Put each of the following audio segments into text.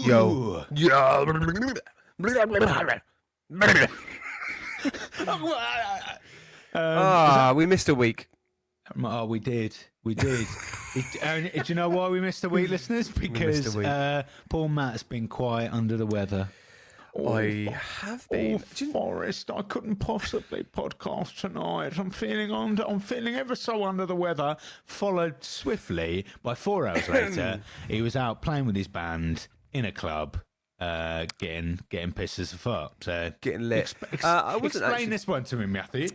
Yo. We missed a week. Oh, we did. We did. And do you know why we missed a week, listeners? Because poor Matt's been quiet under the weather. I have been. Forrest, I couldn't possibly podcast tonight. I'm feeling ever so under the weather. Followed swiftly by 4 hours later, he was out playing with his band in a club, getting pissed as a fuck. So getting lit. Explain this one to me, Matthew.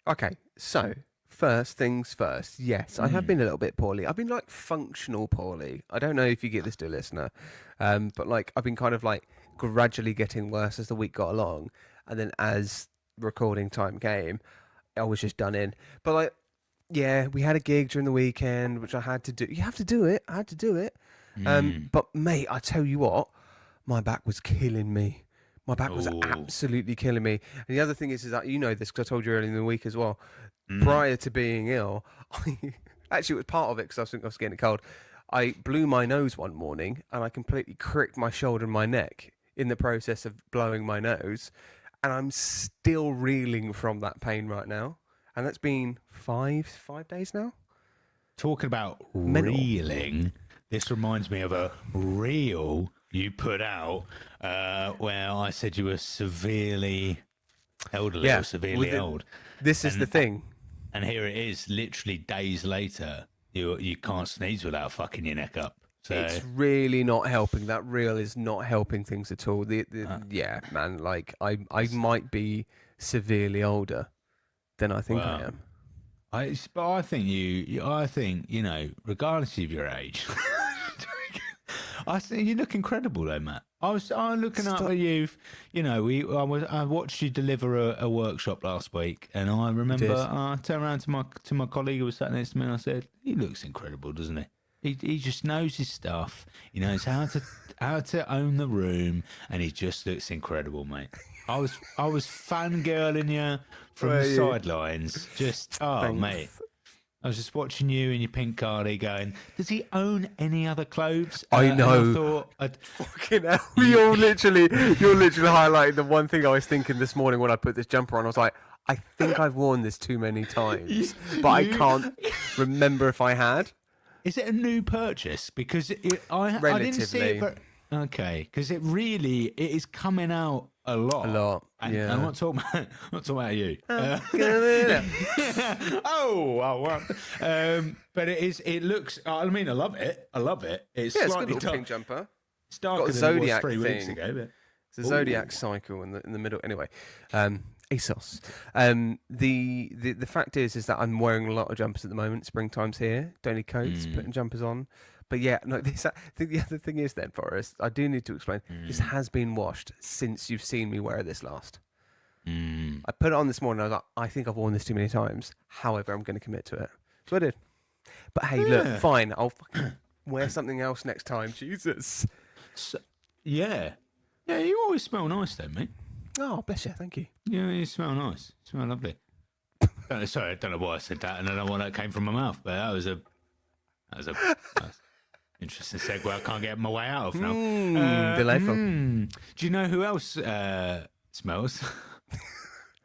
Okay, so first things first. Yes, I have been a little bit poorly. I've been like functional poorly. I don't know if you get this, dear listener, but like I've been kind of like gradually getting worse as the week got along, and then as recording time came, I was just done in. But like, yeah, we had a gig during the weekend, which I had to do. You have to do it. I had to do it. But mate, I tell you what, my back was killing me. My back was absolutely killing me. And the other thing is that you know this because I told you earlier in the week as well. Prior to being ill, actually it was part of it because I think I was getting a cold. I blew my nose one morning and I completely cricked my shoulder and my neck in the process of blowing my nose, and I'm still reeling from that pain right now. And that's been five days now. Talking about reeling, this reminds me of a reel you put out where I said you were severely elderly or severely old. This is the thing. And here it is, literally days later, you can't sneeze without fucking your neck up. So it's really not helping. That reel is not helping things at all. Yeah, man, like I might be severely older than I think I am. But I think you know, regardless of your age, I think you look incredible though, Matt. I was looking up at you. You know, I watched you deliver a workshop last week, and I remember I turned around to my colleague who was sat next to me, and I said, "He looks incredible, doesn't he? He just knows his stuff. He knows how to own the room, and he just looks incredible, mate." I was fangirling you from the sidelines. Just Thanks. Mate. I was just watching you in your pink cardi going, does he own any other clothes? I know. I thought, fucking hell. You're literally highlighting the one thing I was thinking this morning when I put this jumper on. I was like, I think I've worn this too many times, but I can't remember if I had. Is it a new purchase? Because I didn't see it. Okay, because it is coming out a lot. A lot. And yeah. I'm not talking about you. But it looks. I mean, I love it. It's slightly it's a good pink jumper. It's darker than Zodiac it was 3 weeks ago. But... It's a Zodiac cycle in the middle. Anyway, ASOS. The fact is that I'm wearing a lot of jumpers at the moment. Springtime's here. Don't need coats. Putting jumpers on. But yeah, no. I think the other thing is then, Forrest, I do need to explain. This has been washed since you've seen me wear this last. I put it on this morning. I was like, I think I've worn this too many times. However, I'm going to commit to it. So I did. But hey, look, fine. I'll fucking wear something else next time. Jesus. Yeah, you always smell nice though, mate. Oh, bless you. Thank you. Yeah, you smell nice. You smell lovely. Sorry, I don't know why I said that, and I don't know why that came from my mouth, but that was a interesting segue. I can't get my way out of now. Delightful. Do you know who else smells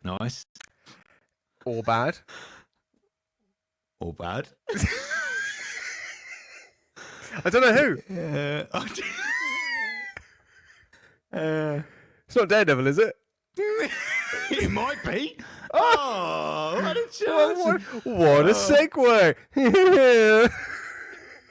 nice? Or bad? Or bad? I don't know who. It's not Daredevil, is it? It might be. Oh, what a chance. What a segue.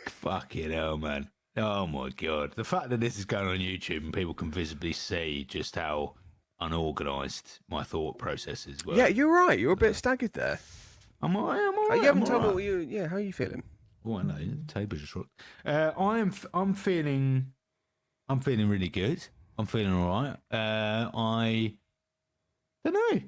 Fucking hell, man. Oh, my God. The fact that this is going on YouTube and people can visibly see just how unorganised my thought processes were. Yeah, you're right. You're a bit staggered there. I'm all right. You haven't told me what you... Yeah, how are you feeling? Oh, I know. The table's just rocked. I'm feeling really good. I'm feeling all right. I don't know.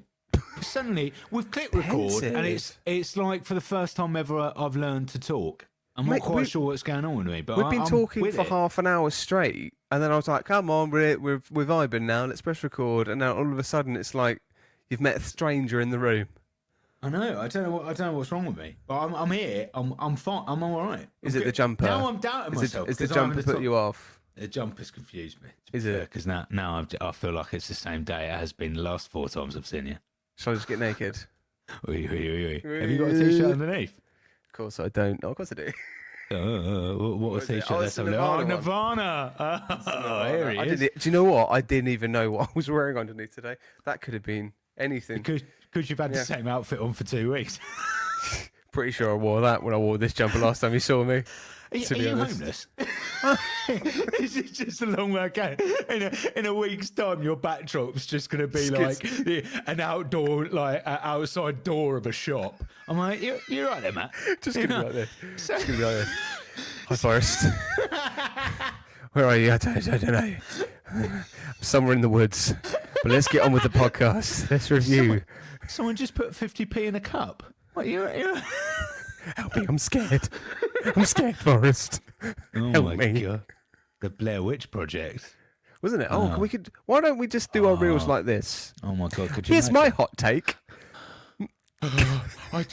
Suddenly, we've clicked record, and it's like for the first time ever I've learned to talk. I'm not quite sure what's going on with me, but we've been talking for half an hour straight, and then I was like, "Come on, we're vibing now. Let's press record." And now all of a sudden, it's like you've met a stranger in the room. I know. I don't know what's wrong with me, but I'm here. I'm fine. I'm all right. Is it the jumper? Now I'm doubting myself. Is the jumper put you off? The jumper's confused me. Is it? Because now I feel like it's the same day it has been the last 4 times I've seen you. Shall I just get naked? Oi, oi, oi, oi. Have you got a t-shirt underneath? Of course I don't. Oh, of course I do. What a t-shirt. Oh, Let's it's have a a look. Nirvana Oh, Nirvana. Oh, here he is. Do you know what? I didn't even know what I was wearing underneath today. That could have been anything. Because you've had the same outfit on for 2 weeks. Pretty sure I wore that when I wore this jumper last time you saw me. Are you homeless? Is it just a long way going? In a week's time, your backdrop's just going to be like an outdoor, like outside door of a shop. I'm like, you're right there, Matt. Just going to be like this. Just going to be like this. Hi, Forrest. Where are you? I don't know. I'm somewhere in the woods. But let's get on with the podcast. Let's review. Someone just put 50p in a cup. What, you're... Help me, I'm scared. I'm scared, Forrest. Oh Help my me. God. The Blair Witch Project. Wasn't it? Oh, why don't we just do our reels like this? Oh my God, could you Here's my hot take. I've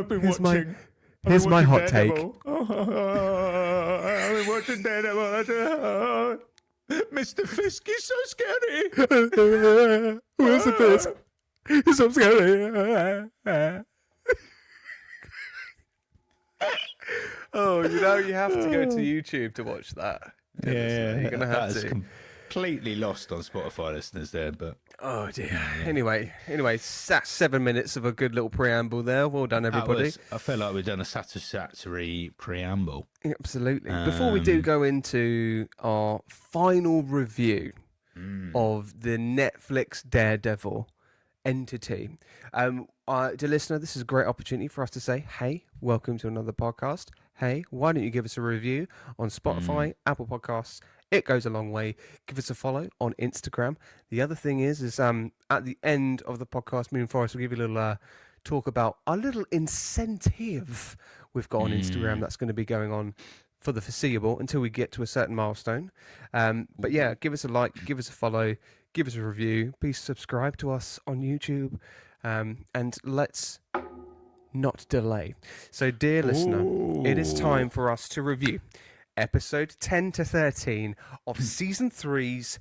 been watching... Here's my hot take. I've been watching Daredevil. Mr. Fisk is so scary. Where's the Fisk? He's so scary. Oh, you have to go to YouTube to watch that. Yeah, you're gonna have to. Completely lost on Spotify listeners there, but oh dear. Yeah. Anyway, that's 7 minutes of a good little preamble there. Well done, everybody. I feel like we've done a satisfactory preamble. Absolutely. Before we do go into our final review of the Netflix Daredevil entity, dear listener, this is a great opportunity for us to say, hey, welcome to another podcast. Hey, why don't you give us a review on Spotify, Apple Podcasts? It goes a long way. Give us a follow on Instagram. The other thing is at the end of the podcast, me and Forrest will give you a little talk about a little incentive we've got on Instagram that's going to be going on for the foreseeable until we get to a certain milestone. But yeah, give us a like, give us a follow, give us a review. Please subscribe to us on YouTube. And let's not delay. So, dear listener, it is time for us to review episode 10 to 13 of season 3's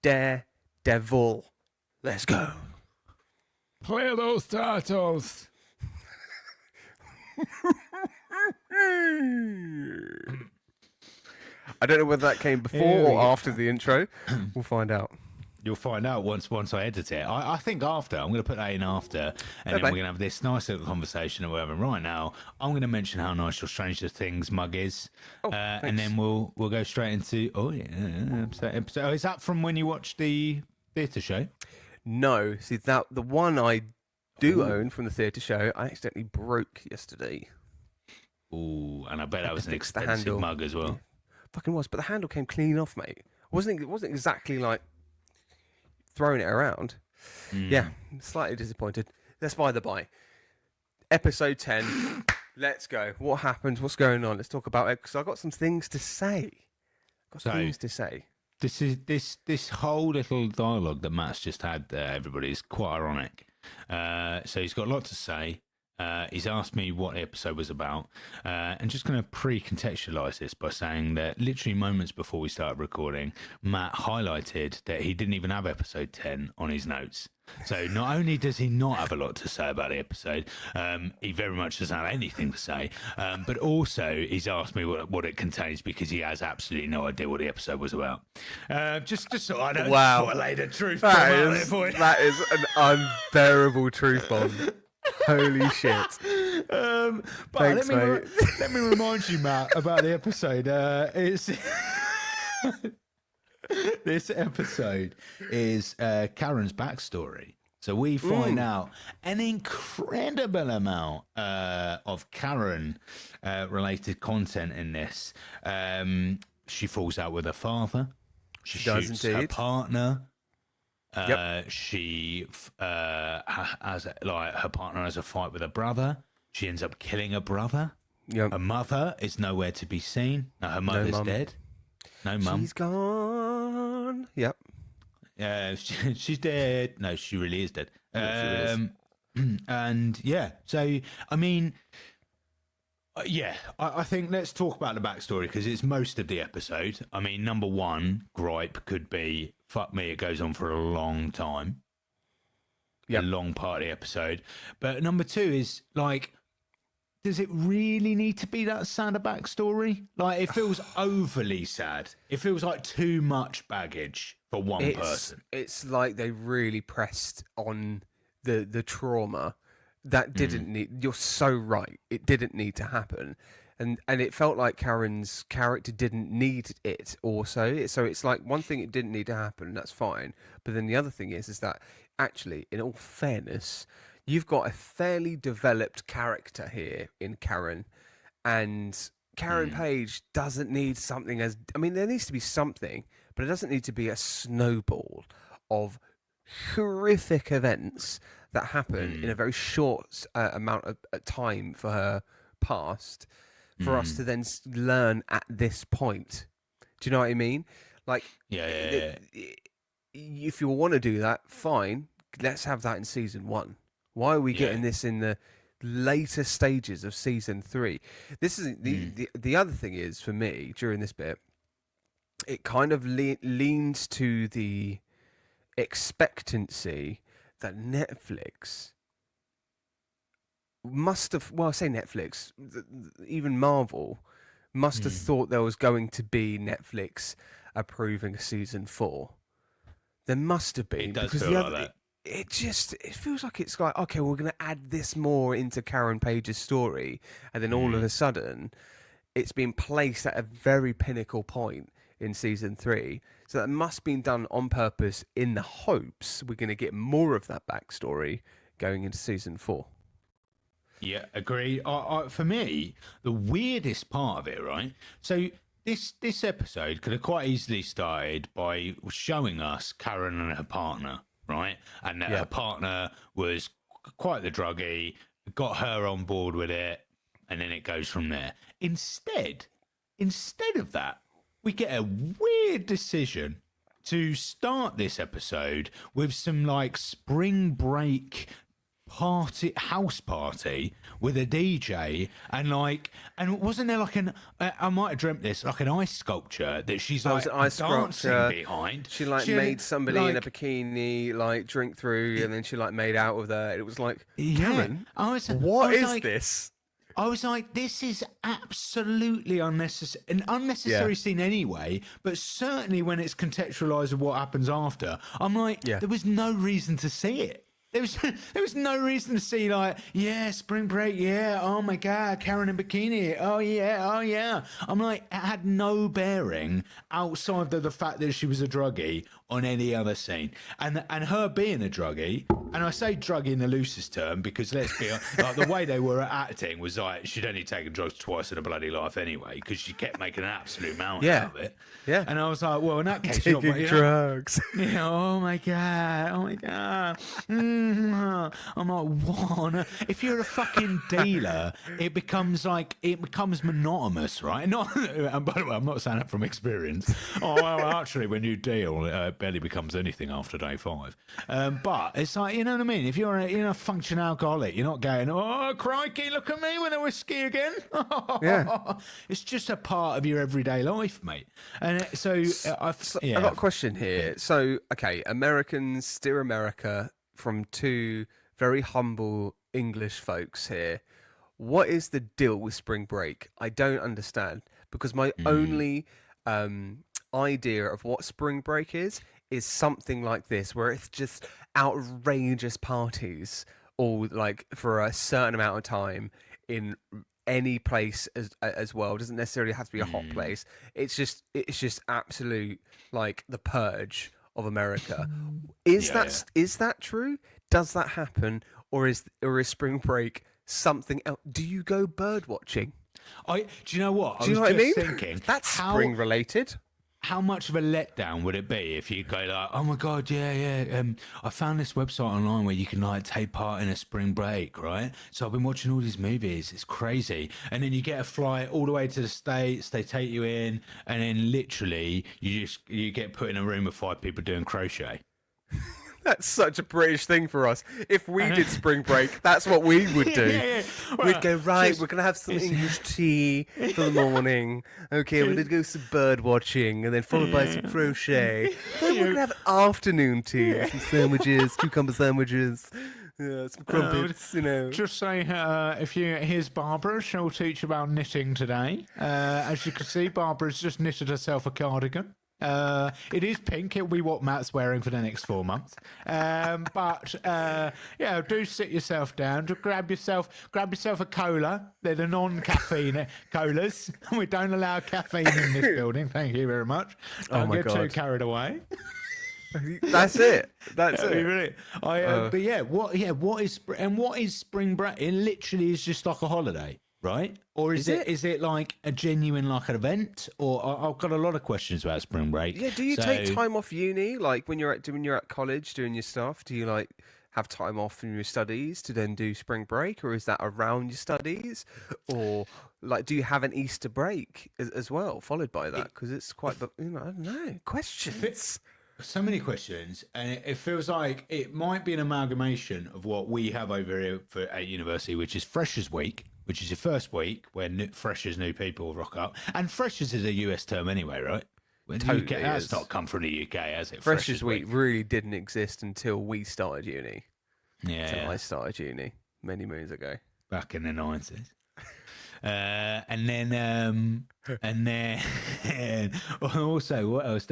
Daredevil. Let's go. Play those titles. I don't know whether that came before or after the intro. We'll find out. You'll find out once I edit it. I think after. I'm going to put that in after, and then we're going to have this nice little conversation that we're having right now. I'm going to mention how nice your Stranger Things mug is, and then we'll go straight into episode. Is that from when you watched the theatre show? No, see the one I do own from the theatre show, I accidentally broke yesterday. Ooh, and I bet that was an expensive mug as well. Yeah, fucking was, but the handle came clean off, mate. It wasn't exactly like throwing it around. Yeah, slightly disappointed. That's by the by. Episode 10. Let's go. What happened? What's going on? Let's talk about it because I've got some things to say. This whole little dialogue that Matt's just had there, everybody, is quite ironic. So he's got a lot to say. He's asked me what the episode was about, and just going to pre-contextualise this by saying that literally moments before we started recording, Matt highlighted that he didn't even have episode 10 on his notes. So not only does he not have a lot to say about the episode, he very much doesn't have anything to say, but also he's asked me what it contains because he has absolutely no idea what the episode was about. Just so I don't lay the truth bomb out there for you. That is an unbearable truth bomb. Holy shit. But Thanks, let me remind you, Matt, about the episode. This episode is Karen's backstory. So we find out an incredible amount of Karen related content in this. She falls out with her father. She shoots her partner. She has her partner has a fight with her brother. She ends up killing her brother. Her mother is nowhere to be seen. No, her mother's dead. No mum. She's gone. Yep. She's dead. No, she really is dead. She really is. And yeah, so I mean, Yeah, I think let's talk about the backstory because it's most of the episode. I mean, number one gripe could be, fuck me, it goes on for a long time, a Yep. long part of the episode. But number two is like, does it really need to be that sad a backstory? Like, it feels overly sad. It feels like too much baggage for one person. It's like they really pressed on the trauma that didn't need. You're so right. It didn't need to happen, and it felt like Karen's character didn't need it. Also, so it's like one thing it didn't need to happen. That's fine, but then the other thing is that actually, in all fairness, you've got a fairly developed character here in Karen, and Karen Page doesn't need something as. I mean, there needs to be something, but it doesn't need to be a snowball of horrific events that happen in a very short amount of time for her past, for us to then learn at this point. Do you know what I mean? Like, Yeah. if you want to do that, fine. Let's have that in season 1. Why are we getting this in the later stages of season 3? This is the other thing is for me during this bit. It kind of leans to the expectancy that Netflix must have. Well, I say Netflix, even Marvel must have thought there was going to be Netflix approving season 4. There must have been. It does because feel like that. It feels like it's like, okay, we're going to add this more into Karen Page's story, and then all of a sudden it's been placed at a very pinnacle point in season 3. So that must have been done on purpose in the hopes we're going to get more of that backstory going into season 4. Yeah, agree. For me, the weirdest part of it, right? So this episode could have quite easily started by showing us Karen and her partner, right? And that her partner was quite the druggie, got her on board with it, and then it goes from there. Instead of that, we get a weird decision to start this episode with some like spring break house party with a DJ and wasn't there like I might have dreamt this, like an ice sculpture that she's like an ice dancing sculpture. behind. She made somebody in a bikini like drink through, and then she like made out with her. It was like, Karen, what is this? I was like, this is absolutely unnecessary, an unnecessary scene anyway, but certainly when it's contextualized with what happens after, I'm like, there was no reason to see it. There was no reason to see like, spring break, oh my God, Karen in bikini, oh yeah. I'm like, it had no bearing outside of the fact that she was a druggie on any other scene. And her being a druggie, and I say druggie in the loosest term because let's be honest, like the way they were acting was like, she'd only taken drugs twice in her bloody life anyway, because she kept making an absolute mountain out of it. Yeah. And I was like, well, in that case, taking you're not, drugs. oh my God. I'm like, what? If you're a fucking dealer, it becomes monotonous, right? Not, and by the way, I'm not saying that from experience. Oh, well, actually, when you deal, it barely becomes anything after day 5. But it's like, you know what I mean? If you're a functional alcoholic, you're not going, oh, crikey, look at me with a whiskey again. Yeah. It's just a part of your everyday life, mate. And I've got a question here. So, okay, Americans steer America from 2 very humble English folks here. What is the deal with spring break? I don't understand, because my only idea of what spring break is something like this, where it's just outrageous parties, all like for a certain amount of time in any place as well. It doesn't necessarily have to be a hot place. It's just absolute like the purge of America. Is that true? Does that happen, or is spring break something else? Do you go bird watching? Do you know what? Do you know what I mean? Thinking, that's spring related. How much of a letdown would it be if you go like, oh my God, I found this website online where you can like take part in a spring break, right? So I've been watching all these movies. It's crazy. And then you get a flight all the way to the States. They take you in, and then literally you get put in a room with 5 people doing crochet. That's such a British thing for us. If we did spring break, that's what we would do. Yeah. We'd go, right, just- we're going to have some English tea for the morning. Okay, we're going to go some bird watching and then followed by some crochet. Then we're going to have afternoon tea with some sandwiches, cucumber sandwiches, some crumpets, you know. Just say, here's Barbara. She'll teach about knitting today. As you can see, Barbara's just knitted herself a cardigan. It is pink. It'll be what Matt's wearing for the next 4 months. Do sit yourself down. To grab yourself a cola. They're the non-caffeine colas. We don't allow caffeine in this building. Thank you very much. Don't get too carried away. That's it. That's it. Really. What is spring break? It literally is just like a holiday. Right? Or is it like a genuine like an event? Or I've got a lot of questions about spring break. Yeah, do you take time off uni? Like when you're at college doing your stuff, do you like have time off from your studies to then do spring break, or is that around your studies? Or like do you have an Easter break as well, followed by that? Because it's quite I don't know. Questions. So many questions, and it feels like it might be an amalgamation of what we have over here at university, which is Freshers Week, which is your first week where freshers, new people rock up. And freshers is a US term anyway, right? Totally that's not come from the UK, has it? Freshers Week really didn't exist until we started uni. Yeah. Until I started uni many moons ago. Back in the 90s. And then also what else?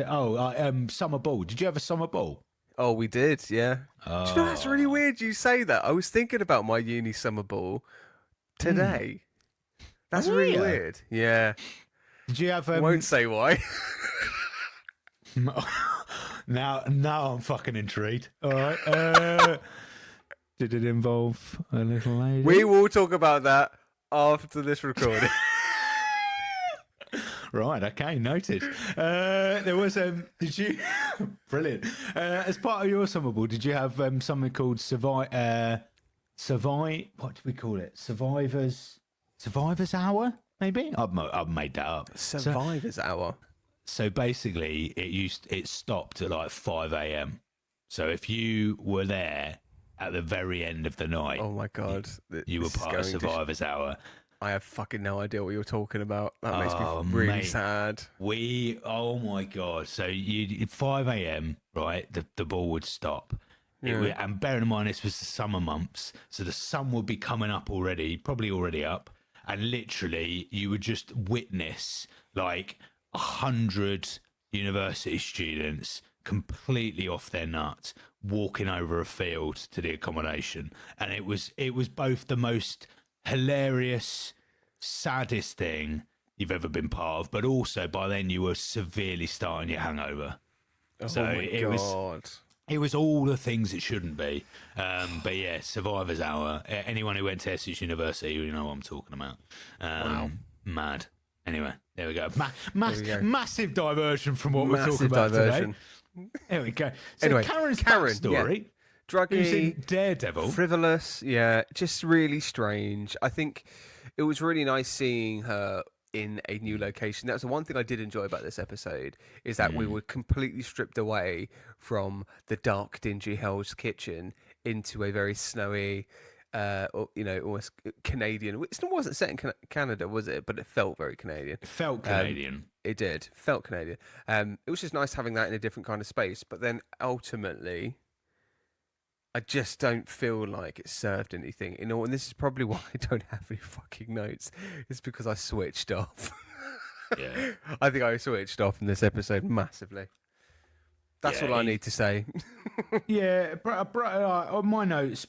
Summer ball. Did you have a summer ball? Oh, we did, yeah. Oh. Do you know, that's really weird you say that. I was thinking about my uni summer ball today. That's really weird. Yeah. Did you have? Won't say why. Now I'm fucking intrigued. All right. Did it involve a little lady? We will talk about that after this recording. Right, okay, noted. There was did you brilliant. As part of your summer ball, did you have something called what do we call it? Survivors Hour, maybe? I've made that up. Survivors Hour. So basically it stopped at like 5 a.m. So if you were there at the very end of the night, oh my god, you were part of Survivors Hour. I have fucking no idea what you're talking about. That makes me really sad. Oh my god. So you 5 a.m. right? The ball would stop. Yeah. And bearing in mind this was the summer months, so the sun would be coming up already, probably already up, and literally you would just witness like 100 university students completely off their nuts walking over a field to the accommodation, and it was both the most hilarious, saddest thing you've ever been part of, but also by then you were severely starting your hangover. So it was all the things it shouldn't be. But yeah, Survivors Hour. Anyone who went to Essex University, you know what I'm talking about. Wow. Mad. Anyway, there we go. Massive diversion from what we're talking about today. There we go. So anyway, Karen's story. Yeah. Druggy, Daredevil, frivolous, yeah, just really strange. I think it was really nice seeing her in a new location. That's the one thing I did enjoy about this episode, is that we were completely stripped away from the dark, dingy Hell's Kitchen into a very snowy, almost Canadian. It wasn't set in Canada, was it? But it felt very Canadian. It felt Canadian. It did. Felt Canadian. It was just nice having that in a different kind of space. But then ultimately, I just don't feel like it served anything. And this is probably why I don't have any fucking notes. It's because I switched off. Yeah. I think I switched off in this episode massively. That's all I need to say. Yeah, my notes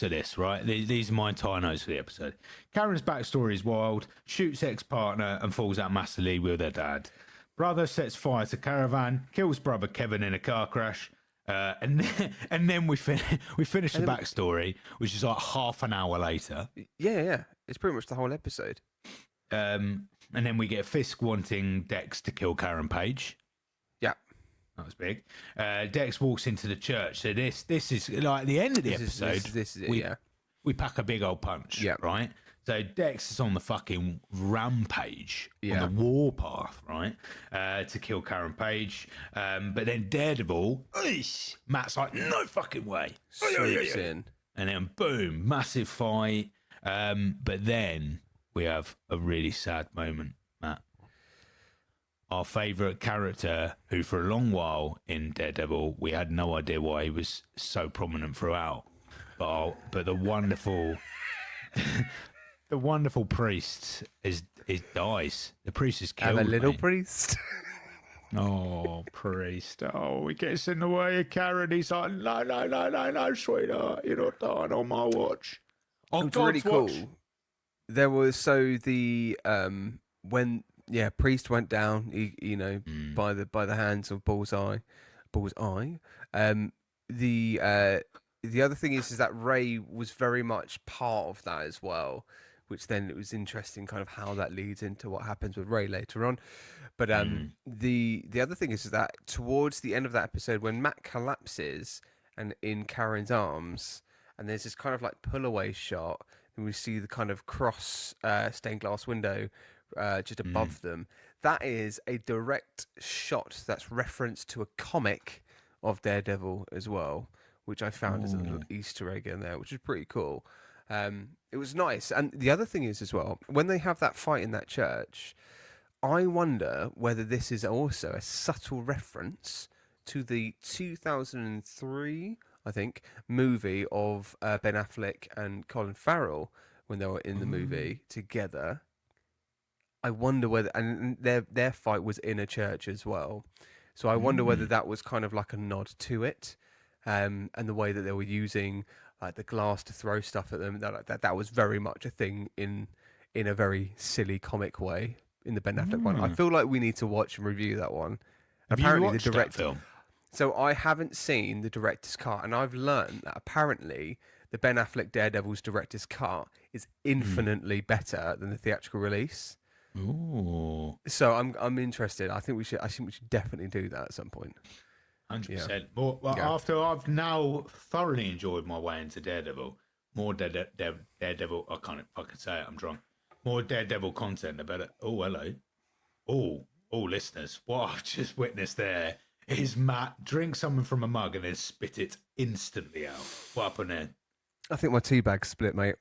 are this, right? These are my entire notes for the episode. Karen's backstory is wild. Shoots ex-partner and falls out massively with her dad. Brother sets fire to caravan, kills brother Kevin in a car crash. And then we finish the backstory, which is like half an hour later. Yeah. It's pretty much the whole episode. And then we get Fisk wanting Dex to kill Karen Page. Yeah. That was big. Dex walks into the church. So this is like the end of the episode. This is it, we pack a big old punch, right? So Dex is on the fucking rampage, Yeah. on the warpath, right, to kill Karen Page. But then Daredevil, Matt's like, no fucking way. Swoops in. And then boom, massive fight. But then we have a really sad moment, Matt. Our favourite character, who for a long while in Daredevil, we had no idea why he was so prominent throughout. But the wonderful... The wonderful priest dies. The priest is killed. Have a little mate. priest. Oh, priest. Oh, he gets in the way of Karen. He's like, no, sweetheart. You're not dying on my watch. On It's really God's watch. cool. There was when priest went down, by the hands of Bullseye. The other thing is that Ray was very much part of that as well, which then it was interesting kind of how that leads into what happens with Ray later on. But the other thing is that towards the end of that episode, when Matt collapses and in Karen's arms, and there's this kind of like pull away shot, and we see the kind of cross stained glass window just above them. That is a direct shot that's referenced to a comic of Daredevil as well, which I found as a little Easter egg in there, which is pretty cool. It was nice. And the other thing is as well, when they have that fight in that church, I wonder whether this is also a subtle reference to the 2003, I think, movie of Ben Affleck and Colin Farrell when they were in the movie together. I wonder whether, and their fight was in a church as well. So I wonder whether that was kind of like a nod to it. And the way that they were using like the glass to throw stuff at them, that was very much a thing in a very silly comic way in the Ben Affleck one. I feel like we need to watch and review that one. Have Apparently you watched the that director film? So I haven't seen the director's cut, and I've learned that apparently the Ben Affleck Daredevil's director's cut is infinitely better than the theatrical release. Ooh. So I'm interested. I think we should definitely do that at some point. 100%. Well, after I've now thoroughly enjoyed my way into Daredevil, more Daredevil. I can't fucking say it. I'm drunk. More Daredevil content about it. Oh, hello. Oh, listeners. What I've just witnessed there is Matt drink something from a mug and then spit it instantly out. What happened there? I think my tea bag's split, mate.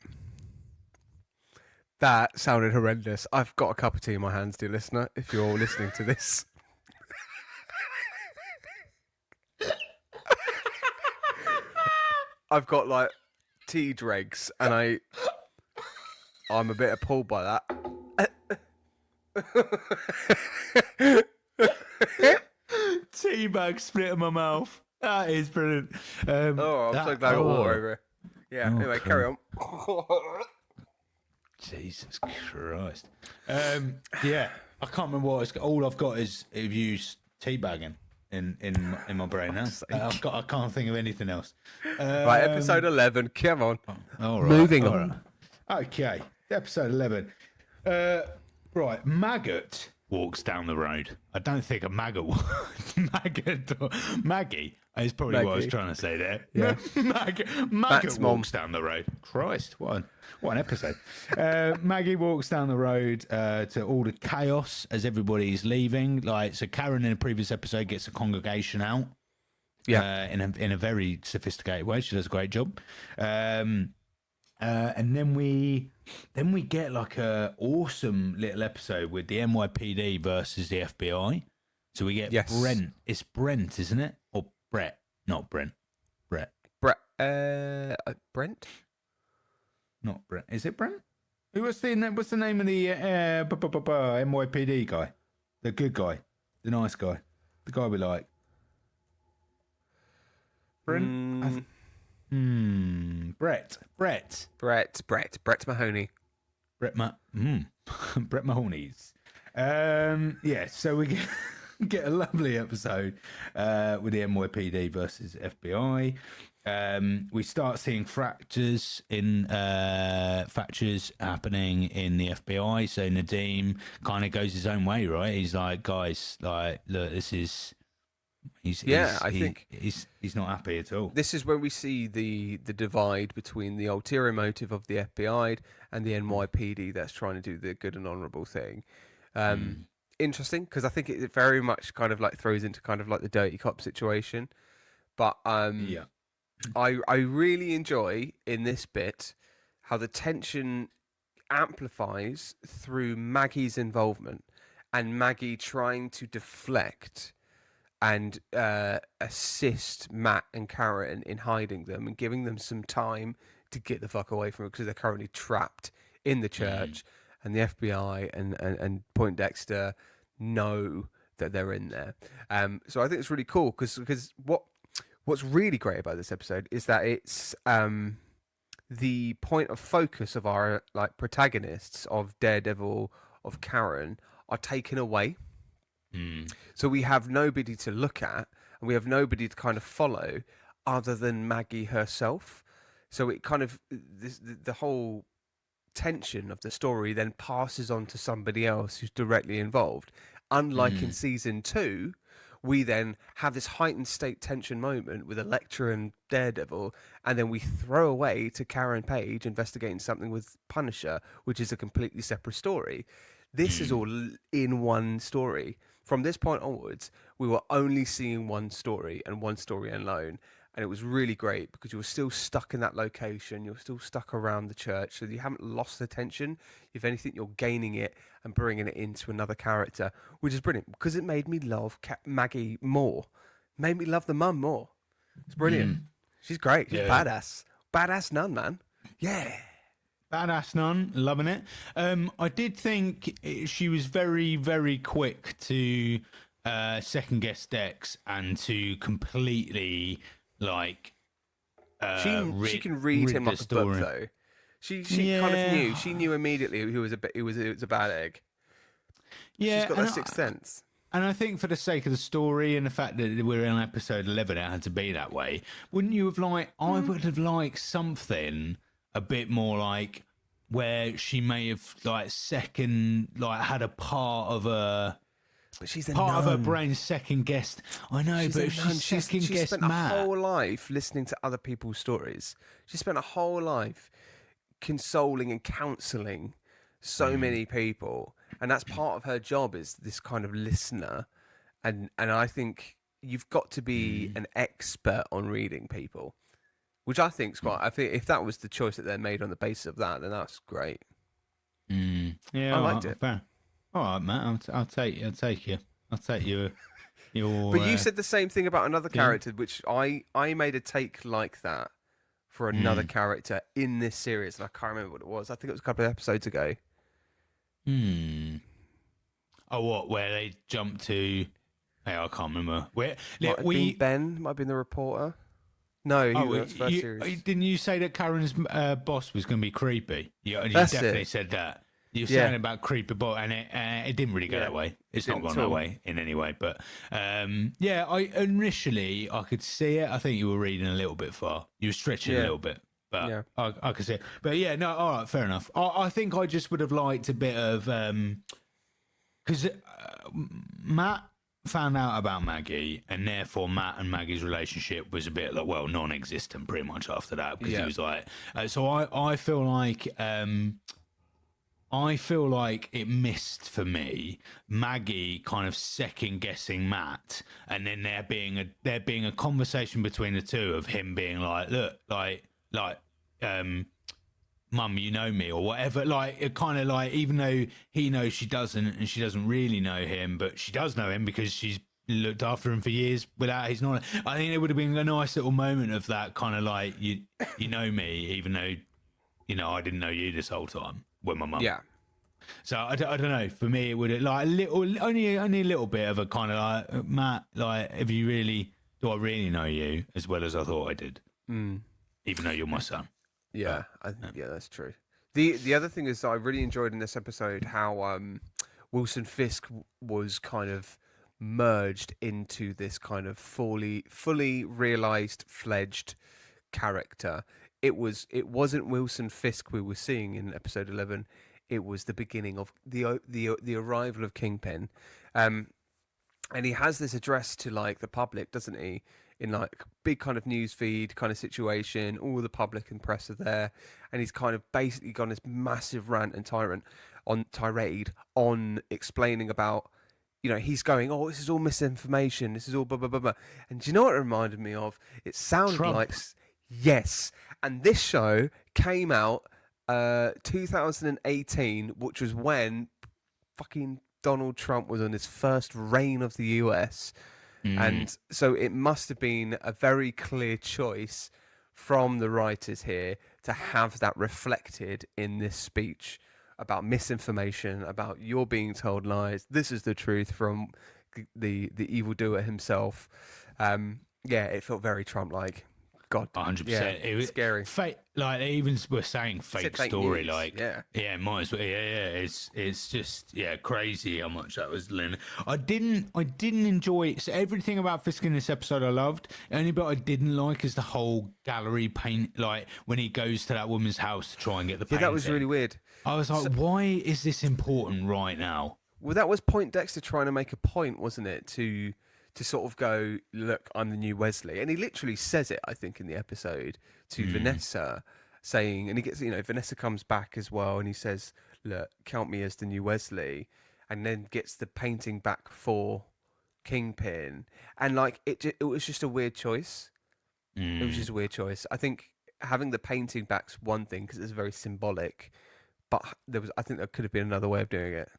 That sounded horrendous. I've got a cup of tea in my hands, dear listener, if you're listening to this. I've got like tea dregs, and I'm a bit appalled by that. Tea bag split in my mouth. That is brilliant. I'm so glad I got water over here. Yeah, anyway, cool. carry on. Jesus Christ. Yeah, I can't remember what it's got. All I've got is used teabagging in my brain now. I can't think of anything else. Right, episode 11. Come on. All right. Moving all on. Right. Okay, episode 11. Right, Maggot walks down the road. I don't think a maggot. Maggie is probably what I was trying to say there. Yeah, Maggot walks down the road. Christ, what an episode. Maggie walks down the road to all the chaos as everybody's leaving. So Karen in a previous episode gets the congregation out. Yeah, in a very sophisticated way. She does a great job. And then we get like a awesome little episode with the NYPD versus the FBI. So we get Brent. It's Brent, isn't it? Or Brett? Not Brent. Brett. Brent? Not Brent. Is it Brent? What's the name of the NYPD guy? The good guy, the nice guy, the guy we like. Brent. Brett Mahoney. Brett Mahoney's. So we get a lovely episode with the NYPD versus FBI. We start seeing fractures happening in the FBI. So Nadeem kind of goes his own way, right? He's like, guys, like, look, this is I think he's not happy at all. this is when we see the divide between the ulterior motive of the FBI and the NYPD that's trying to do the good and honourable thing. Interesting, because I think it very much kind of like throws into kind of like the dirty cop situation. But Yeah. I really enjoy in this bit how the tension amplifies through Maggie's involvement and Maggie trying to deflect and assist Matt and Karen in hiding them and giving them some time to get the fuck away from it because they're currently trapped in the church, and the FBI and Poindexter know that they're in there. So I think it's really cool because what's really great about this episode is that it's the point of focus of our like protagonists of Daredevil, of Karen, are taken away. So we have nobody to look at and we have nobody to kind of follow other than Maggie herself. So it kind of the whole tension of the story then passes on to somebody else who's directly involved. Unlike in season 2, we then have this heightened state tension moment with Elektra and Daredevil, and then we throw away to Karen Page investigating something with Punisher, which is a completely separate story. This is all in one story. From this point onwards, we were only seeing one story and one story alone. And it was really great because you were still stuck in that location. You're still stuck around the church. So you haven't lost the tension. If anything, you're gaining it and bringing it into another character, which is brilliant because it made me love Maggie more. Made me love the mum more. It's brilliant. She's great. She's badass. Badass nun, man. Yeah. Badass nun, loving it. I did think she was very, very quick to second guess Dex and to completely like. She can read him like a book, though. She kind of knew. She knew immediately who was a bad egg. Yeah, she's got that sixth sense. And I think for the sake of the story and the fact that we're in episode 11, it had to be that way. Wouldn't you have liked? I would have liked something a bit more like where she may have like had a part of a. But she's a part nun. of her brain second guessed. I know, but if she second guessed spent Matt, a whole life listening to other people's stories. She spent a whole life consoling and counselling so many people, and that's part of her job, is this kind of listener. And I think you've got to be an expert on reading people, which I think is quite. I think if that was the choice that they made on the basis of that, then that's great. Yeah, I liked it. Fair. All right, Matt. I'll take you. I'll take you. Your. But you said the same thing about another character, which I made a take like that for another character in this series, and I can't remember what it was. I think it was a couple of episodes ago. Oh, what? Where they jump to? Hey, I can't remember. Where Might have been Ben might have been the reporter. No, he was first series. Didn't you say that Karen's boss was going to be creepy? You That's definitely it. said that. You're saying about creepy boss, and it didn't really go that way. It's not gone that way in any way. But I initially I could see it. I think you were reading a little bit far. You were stretching a little bit. But I could see it. But yeah, no, all right, fair enough. I think I just would have liked a bit of because Matt found out about Maggie, and therefore Matt and Maggie's relationship was a bit like, well, non-existent pretty much after that, because he was like, so I feel like it missed for me Maggie kind of second guessing Matt, and then there being a conversation between the two of him being like, look, like Mum, you know me, or whatever. Like, it kind of like, even though he knows she doesn't, and she doesn't really know him, but she does know him because she's looked after him for years without his knowledge. I think it would have been a nice little moment of that kind of like, you know me, even though, I didn't know you this whole time with my mum. Yeah. So I don't know. For me, it would have like only a little bit of a kind of like, Matt, like, do I really know you as well as I thought I did? Even though you're my son. Yeah, yeah, that's true. The other thing is, I really enjoyed in this episode how Wilson Fisk was kind of merged into this kind of fully realized, fledged character. It wasn't Wilson Fisk we were seeing in episode 11. It was the beginning of the arrival of Kingpin. and he has this address to like the public, doesn't he? In like big kind of news feed kind of situation, all the public and press are there, and he's kind of basically gone this massive rant and tirade on explaining about, he's going, oh, this is all misinformation, this is all blah blah blah blah. And do you know what it reminded me of? It sounded Trump. like yes, and this show came out 2018, which was when fucking Donald Trump was on his first reign of the US. And so it must have been a very clear choice from the writers here to have that reflected in this speech about misinformation, about you're being told lies. This is the truth from the evildoer himself. Yeah, it felt very Trump-like. God, 100%. yeah, It was scary. Fake, like they even were saying fake story. news. Like, yeah, might as well. Yeah. It's just crazy how much that was. I didn't enjoy it. So everything about Fisk in this episode I loved. The only bit I didn't like is the whole gallery paint. Like when he goes to that woman's house to try and get the painting. Yeah, that was really weird. I was like, why is this important right now? Well, that was Poindexter trying to make a point, wasn't it? To sort of go, look, I'm the new Wesley. And he literally says it, I think, in the episode to Vanessa, saying, and he gets, Vanessa comes back as well, and he says, look, count me as the new Wesley, and then gets the painting back for Kingpin. And, like, it was just a weird choice. It was just a weird choice. I think having the painting back's one thing, because it's very symbolic, but I think there could have been another way of doing it.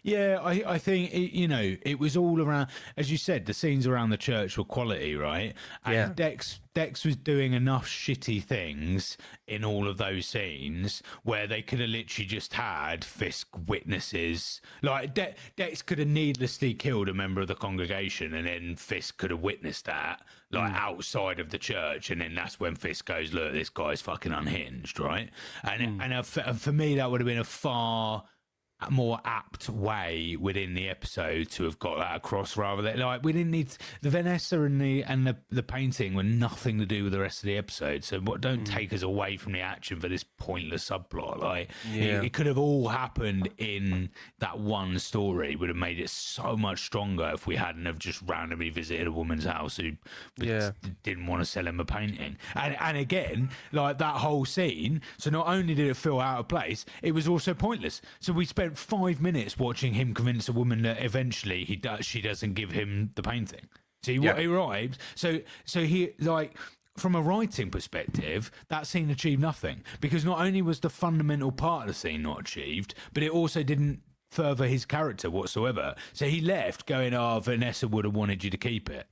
Yeah, I think it was all around, as you said, the scenes around the church were quality, right? And Dex was doing enough shitty things in all of those scenes where they could have literally just had Fisk witnesses. Like Dex could have needlessly killed a member of the congregation, and then Fisk could have witnessed that, like outside of the church, and then that's when Fisk goes, "Look, this guy's fucking unhinged," right? And for me, that would have been a far more apt way within the episode to have got that across, rather than like we didn't need the Vanessa and the painting were nothing to do with the rest of the episode. So don't take us away from the action for this pointless subplot. Like it could have all happened in that one story. Would have made it so much stronger if we hadn't have just randomly visited a woman's house who didn't want to sell him a painting. And again, like that whole scene. So not only did it feel out of place, it was also pointless. So we spent 5 minutes watching him convince a woman that eventually she doesn't give him the painting. So he arrives. So he, like, from a writing perspective, that scene achieved nothing, because not only was the fundamental part of the scene not achieved, but it also didn't further his character whatsoever. So he left going, "Oh, Vanessa would have wanted you to keep it,"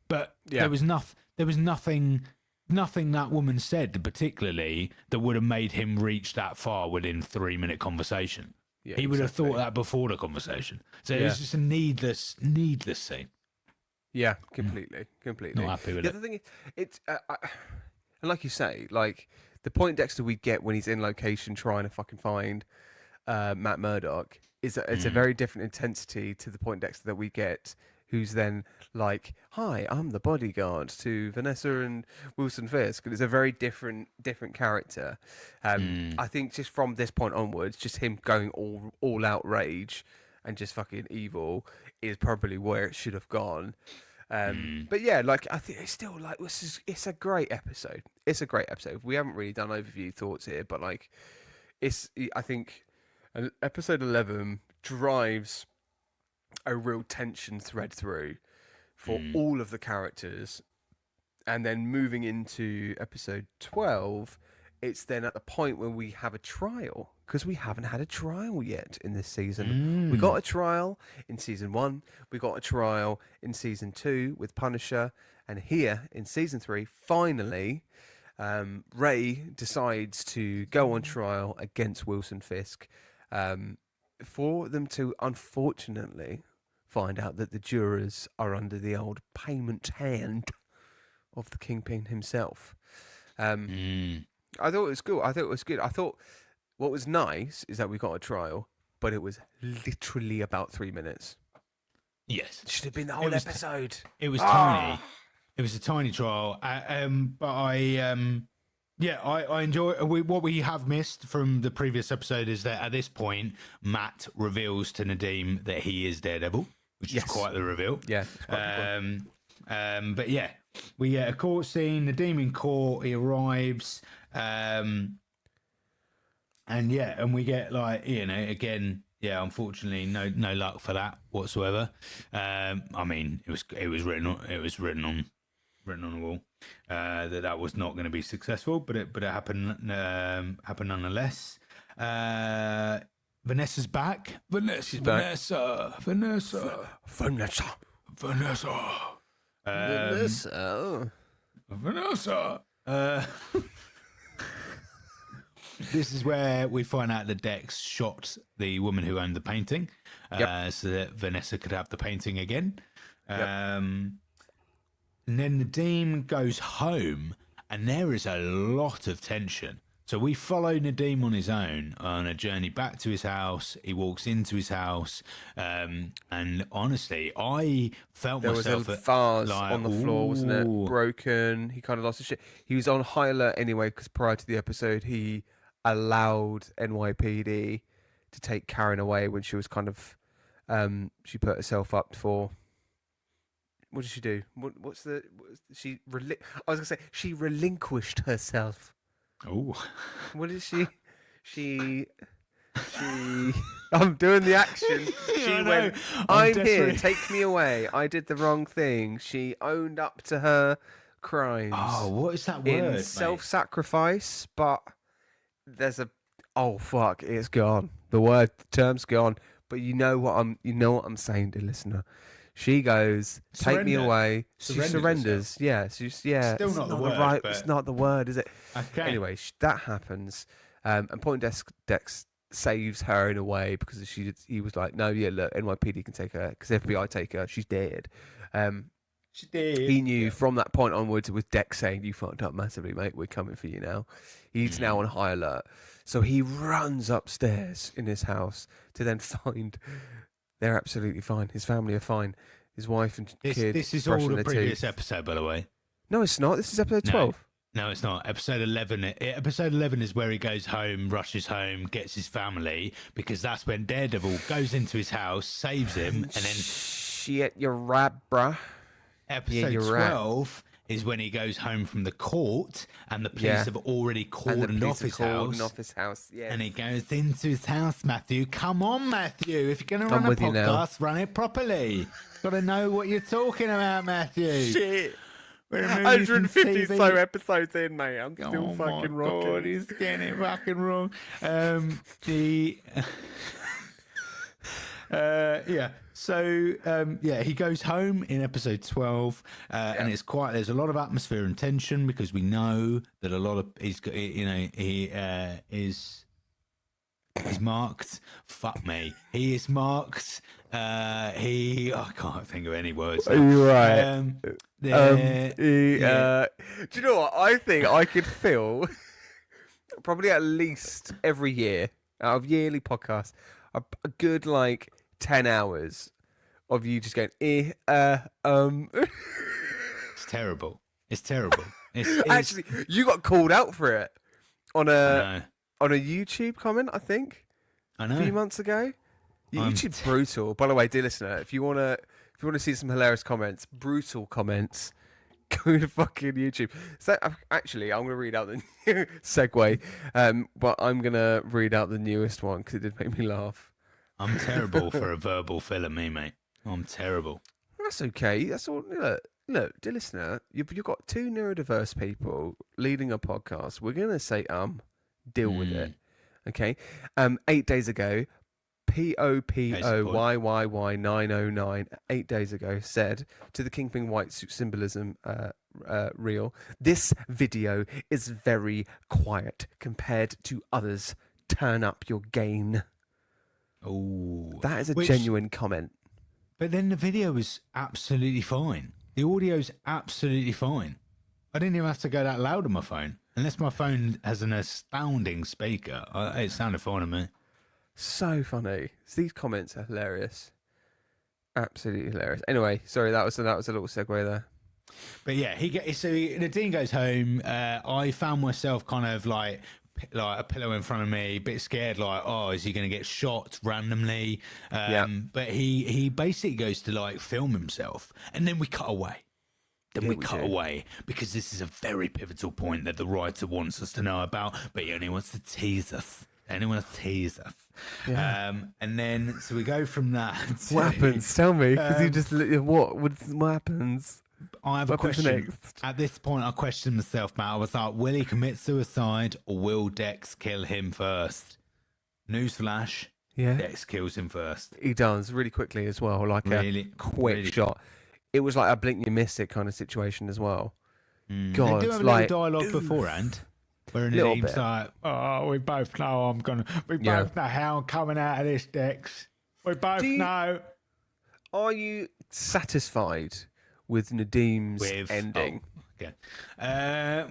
but there was nothing that woman said particularly that would have made him reach that far within 3-minute conversation. Yeah, he would have thought that before the conversation. So it was just a needless scene. Yeah, completely. Not happy with it. The thing is, it's and like you say, like the Poindexter we get when he's in location trying to fucking find Matt Murdock is it's a very different intensity to the Poindexter that we get, who's then like, "Hi, I'm the bodyguard to Vanessa and Wilson Fisk." And it's a very different character. I think just from this point onwards, just him going all out rage and just fucking evil is probably where it should have gone. But yeah, like I think it's still like it's a great episode. It's a great episode. We haven't really done overview thoughts here, but like I think episode 11 drives a real tension thread through for all of the characters, and then moving into episode 12, it's then at the point where we have a trial, because we haven't had a trial yet in this season. We got a trial in season 1, we got a trial in season 2 with Punisher, and here in season 3, finally, Ray decides to go on trial against Wilson Fisk, for them to unfortunately find out that the jurors are under the old payment hand of the Kingpin himself. I thought it was good. I thought what was nice is that we got a trial, but it was literally about 3 minminutes. Yes. It should have been the whole episode. It was tiny. It was a tiny trial. But I enjoy what we have missed from the previous episode is that at this point, Matt reveals to Nadeem that he is Daredevil. which Yes. is quite the reveal. Yeah. It's quite cool. But yeah, we get a court scene. The demon court. He arrives, and we get like again. Yeah, unfortunately, no luck for that whatsoever. I mean, it was written on the wall that was not going to be successful, but it happened nonetheless. Vanessa's back. Vanessa. This is where we find out that Dex shot the woman who owned the painting, so that Vanessa could have the painting again. And then the Nadim goes home, and there is a lot of tension. So we follow Nadim on his own on a journey back to his house. He walks into his house, and honestly, I felt There myself was a vase on the floor, wasn't it? Broken. He kind of lost his shit. He was on high alert anyway, because prior to the episode, he allowed NYPD to take Karen away when she was kind of she put herself up for. What did she do? I was gonna say she relinquished herself. Oh, What is she? I'm doing the action. She went, I'm here, take me away. I did the wrong thing. She owned up to her crimes. Oh, what is that word? In self-sacrifice, but there's a fuck, it's gone. The term's gone. But you know what I'm saying, dear listener. She goes, take me away. She surrenders. Yeah, Still it's not the word. But... It's not the word, is it? Okay. Anyway, that happens, and Point Dex saves her in a way because he was like, no, yeah, look, NYPD can take her because FBI take her. She's dead. She did. He knew from that point onwards with Dex saying, you fucked up massively, mate. We're coming for you now. He's now on high alert. So he runs upstairs in his house to then find they're absolutely fine. His family are fine. His wife and kid. This is all the previous episode, by the way. No, it's not. This is episode 12. No, it's not. Episode 11. Episode 11 is where he goes home, rushes home, gets his family, because that's when Daredevil goes into his house, saves him, and then... Shit, you're right, bruh. Episode 12 is when he goes home from the court, and the police have already cordoned off his house. Yes. And he goes into his house, Matthew. Come on, Matthew. If you're going to run a podcast, run it properly. Got to know what you're talking about, Matthew. Shit. 150 so episodes in, mate. I'm still fucking rocking. God, he's getting it fucking wrong. So he goes home in episode 12, and there's a lot of atmosphere and tension because we know that a lot of he's marked. Fuck me, he is marked. I can't think of any words. You're right. Do you know what? I think I could fill probably at least every year out of yearly podcasts a good 10 hours of you just going It's terrible. It's terrible. Actually, you got called out for it on a YouTube comment, I think. I know. A few months ago. YouTube's brutal. By the way, dear listener, if you wanna see some hilarious comments, brutal comments, go to fucking YouTube. So actually, I'm gonna read out the new segue, but I'm gonna read out the newest one because it did make me laugh. I'm terrible for a verbal filler, me, mate. I'm terrible. That's okay. That's all. Look, dear listener, you've got two neurodiverse people leading a podcast. We're gonna say deal with it. Okay. 8 days ago, POPOYYY909, 8 days ago, said to the Kingpin White Suit Symbolism reel, this video is very quiet compared to others. Turn up your gain. Oh, that is a genuine comment. But then the video was absolutely fine. The audio's absolutely fine. I didn't even have to go that loud on my phone. Unless my phone has an astounding speaker. It sounded fine to me. So funny. So these comments are hilarious. Absolutely hilarious. Anyway, sorry, that was a little segue there. But yeah, the dean goes home. I found myself kind of like a pillow in front of me, a bit scared, like, oh, is he going to get shot randomly? But he basically goes to like film himself, and then we cut away. Then we cut away because this is a very pivotal point that the writer wants us to know about, but he only wants to tease us. Yeah. And then so we go from that. What happens? Tell me, because you just what happens? I have a question. At this point, I questioned myself, Matt. I was like, will he commit suicide or will Dex kill him first? Newsflash. Yeah. Dex kills him first. He does really quickly as well, like a quick shot. It was like a blink you miss it kind of situation as well. God, they do have like, a little dialogue beforehand. Where Nadim's like, oh, we both know we both know how I'm coming out of this, Dex. We both know. Are you satisfied with Nadim's ending?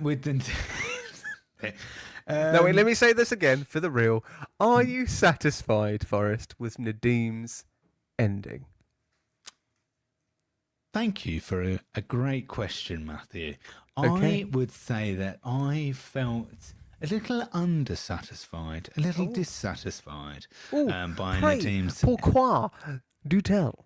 With the... No, wait, let me say this again for the real. Are you satisfied, Forrest, with Nadim's ending? Thank you for a great question, Matthew. Okay. I would say that I felt a little undersatisfied, a little dissatisfied by Nadim's... Pourquoi? Do tell.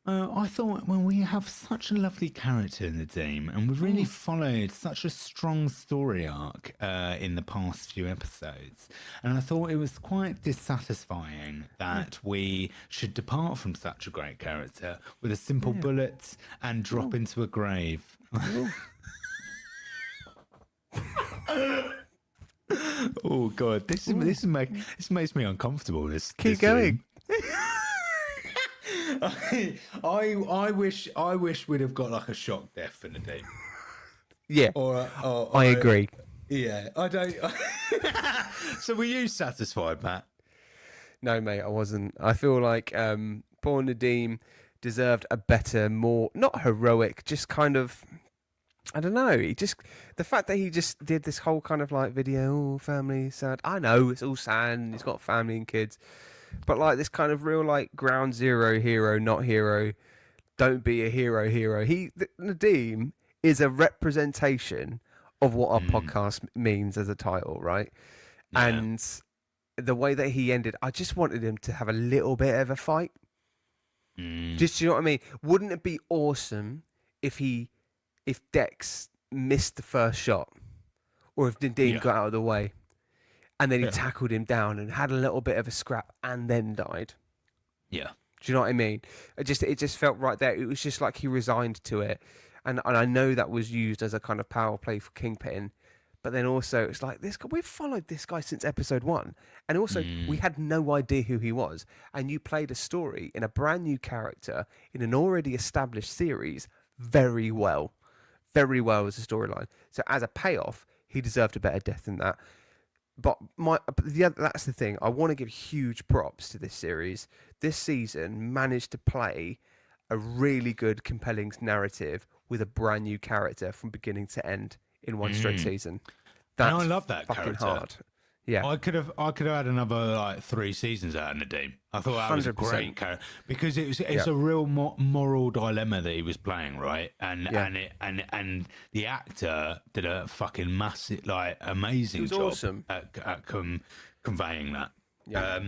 I thought, well, we have such a lovely character in Nadim, and we've really followed such a strong story arc in the past few episodes. And I thought it was quite dissatisfying that we should depart from such a great character with a simple bullet and drop into a grave. Oh God, this makes me uncomfortable. Keep going. I wish we'd have got like a shock death for Nadim. Yeah, I agree. Yeah, I don't. So were you satisfied, Matt? No, mate, I wasn't. I feel like poor Nadim deserved a better, more not heroic, just kind of. I don't know. The fact that he just did this whole kind of like video, family sad. I know it's all sad. And he's got family and kids. But like this kind of real like ground zero hero, not hero, don't be a hero. Nadim is a representation of what our podcast means as a title, right? Yeah. And the way that he ended, I just wanted him to have a little bit of a fight. Just, you know what I mean? Wouldn't it be awesome if Dex missed the first shot, or if Nadim got out of the way? And then he tackled him down and had a little bit of a scrap and then died. Yeah. Do you know what I mean? It just felt right there. It was just like he resigned to it. And I know that was used as a kind of power play for Kingpin. But then also it's like we've followed this guy since episode 1. And also we had no idea who he was. And you played a story in a brand new character in an already established series very well. Very well as a storyline. So as a payoff, he deserved a better death than that. But that's the thing. I want to give huge props to this series. This season managed to play a really good, compelling narrative with a brand new character from beginning to end in one straight season. And I love that fucking character. Hard. Yeah, I could have had another like 3 seasons out of Nadim. I thought that was a great character because it's a real moral dilemma that he was playing, right? And the actor did a fucking massive, like amazing job awesome. at conveying that. Yeah.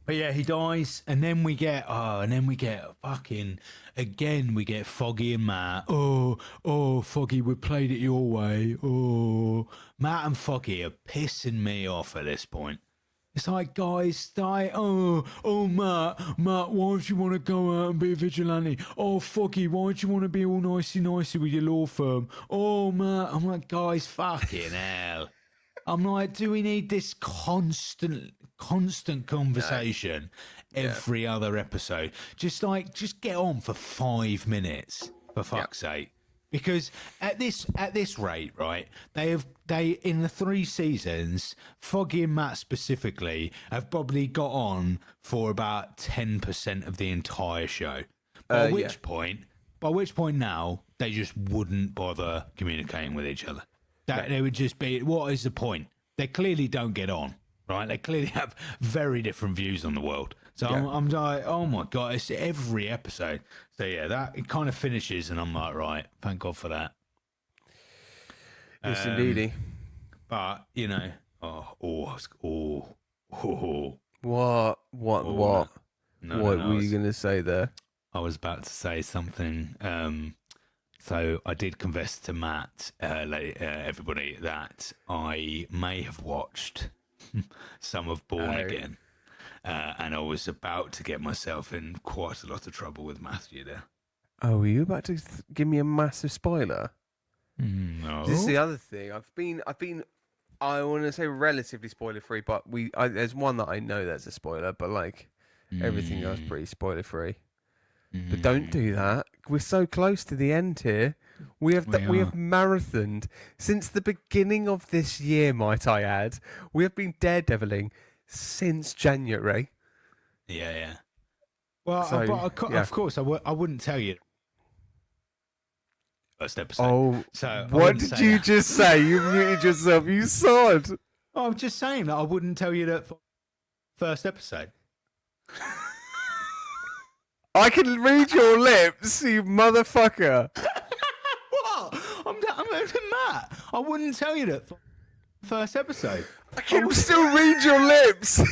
But yeah, he dies, and then we get fucking again. We get Foggy and Matt. Oh, Foggy, we played it your way. Oh, Matt and Foggy are pissing me off at this point. It's like, guys, Matt, why don't you want to go out and be a vigilante? Oh, Foggy, why don't you want to be all nicey with your law firm? Oh, Matt, I'm like, guys, fucking hell. I'm like, do we need this constant conversation every other episode? Just get on for 5 minutes, for fuck's sake. Because at this rate, right, they in the 3 seasons, Foggy and Matt specifically have probably got on for about 10% of the entire show. By which point now they just wouldn't bother communicating with each other. They would just be, what is the point? They clearly don't get on, right? They clearly have very different views on the world. So I'm like, oh my God, it's every episode. So yeah, it kind of finishes and I'm like, right, thank God for that. Yes, indeedy. But you know, oh, What? What? no, What were you gonna say there? I was about to say something. So I did confess to Matt, everybody, that I may have watched some of Born Again, and I was about to get myself in quite a lot of trouble with Matthew there. Oh, were you about to give me a massive spoiler? No. This is the other thing. I've been. I want to say relatively spoiler free, but there's one that I know that's a spoiler, but like everything else pretty spoiler free. But don't do that. We're so close to the end here. We have marathoned since the beginning of this year, might I add. We have been daredeviling since January. Yeah. Well, So, of course, I wouldn't tell you. First episode. Oh, so what did you just say? You muted yourself, you sod. I'm just saying that I wouldn't tell you that first episode. I can read your lips, you motherfucker. What? I'm Matt. I wouldn't tell you that first episode. I can still read your lips.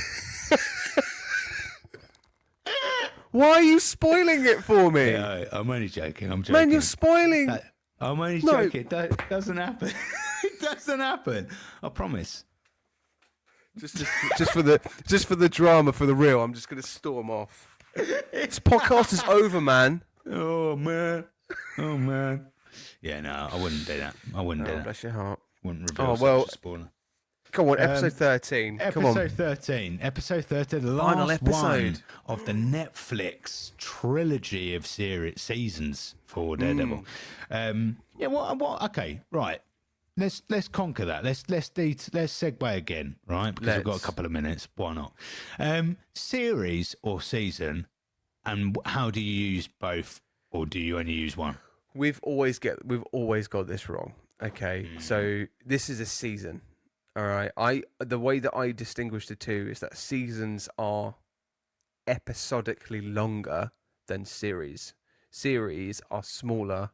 Why are you spoiling it for me? Yeah, I'm only joking. I'm joking. Man, you're spoiling. I'm only joking. That doesn't happen. It doesn't happen. I promise. Just for the drama, for the real, I'm just gonna storm off. This podcast is over, man. Oh man. Yeah, no, I wouldn't do that. I wouldn't do that. Bless your heart. Wouldn't reveal such a spoiler. Come on, episode 13. Come on. Episode 13, the Final last episode one of the Netflix trilogy of seasons for Daredevil. Yeah, what? Okay, right. Let's conquer that. Let's segue again, right? Because we've got a couple of minutes. Why not? Series or season, and how do you use both, or do you only use one? We've always got this wrong. Okay, so this is a season. All right. The way that I distinguish the two is that seasons are episodically longer than series. Series are smaller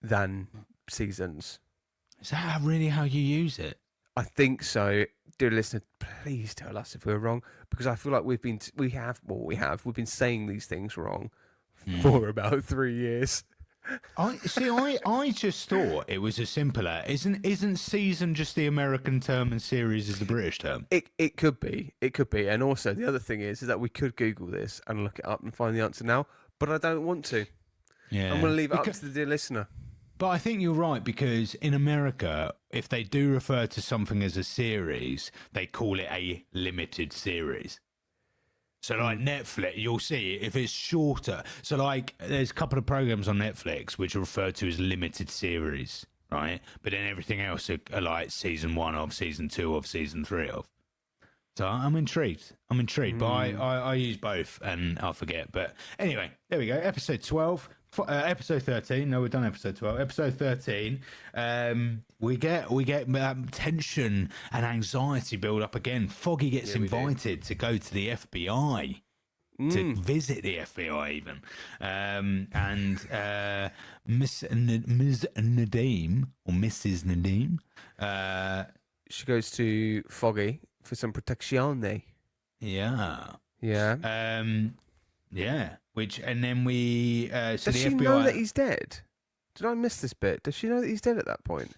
than seasons. Is that really how you use it? I think so. Dear listener, please tell us if we're wrong, because I feel like we've been saying these things wrong for about 3 years. I just thought it was a simpler. Isn't season just the American term and series is the British term? It could be, and also the other thing is that we could Google this and look it up and find the answer now, but I don't want to. Yeah, I'm going to leave it up to the dear listener. But I think you're right, because in America, if they do refer to something as a series, they call it a limited series. So like Netflix, you'll see if it's shorter. So like there's a couple of programs on Netflix which are referred to as limited series, right? But then everything else are like season 1 of, season 2 of, season 3 of. So I'm intrigued. But I use both and I'll forget. But anyway, there we go. Episode 12. Episode 13. No, we've done episode 12. Episode 13. We get tension and anxiety build up again. Foggy gets invited to go to the FBI, to visit the FBI even. And Ms. Nadeem, or Mrs. Nadeem, she goes to Foggy for some protection. Yeah. Yeah. And then we. So Does the she FBI know that he's dead? Did I miss this bit? Does she know that he's dead at that point?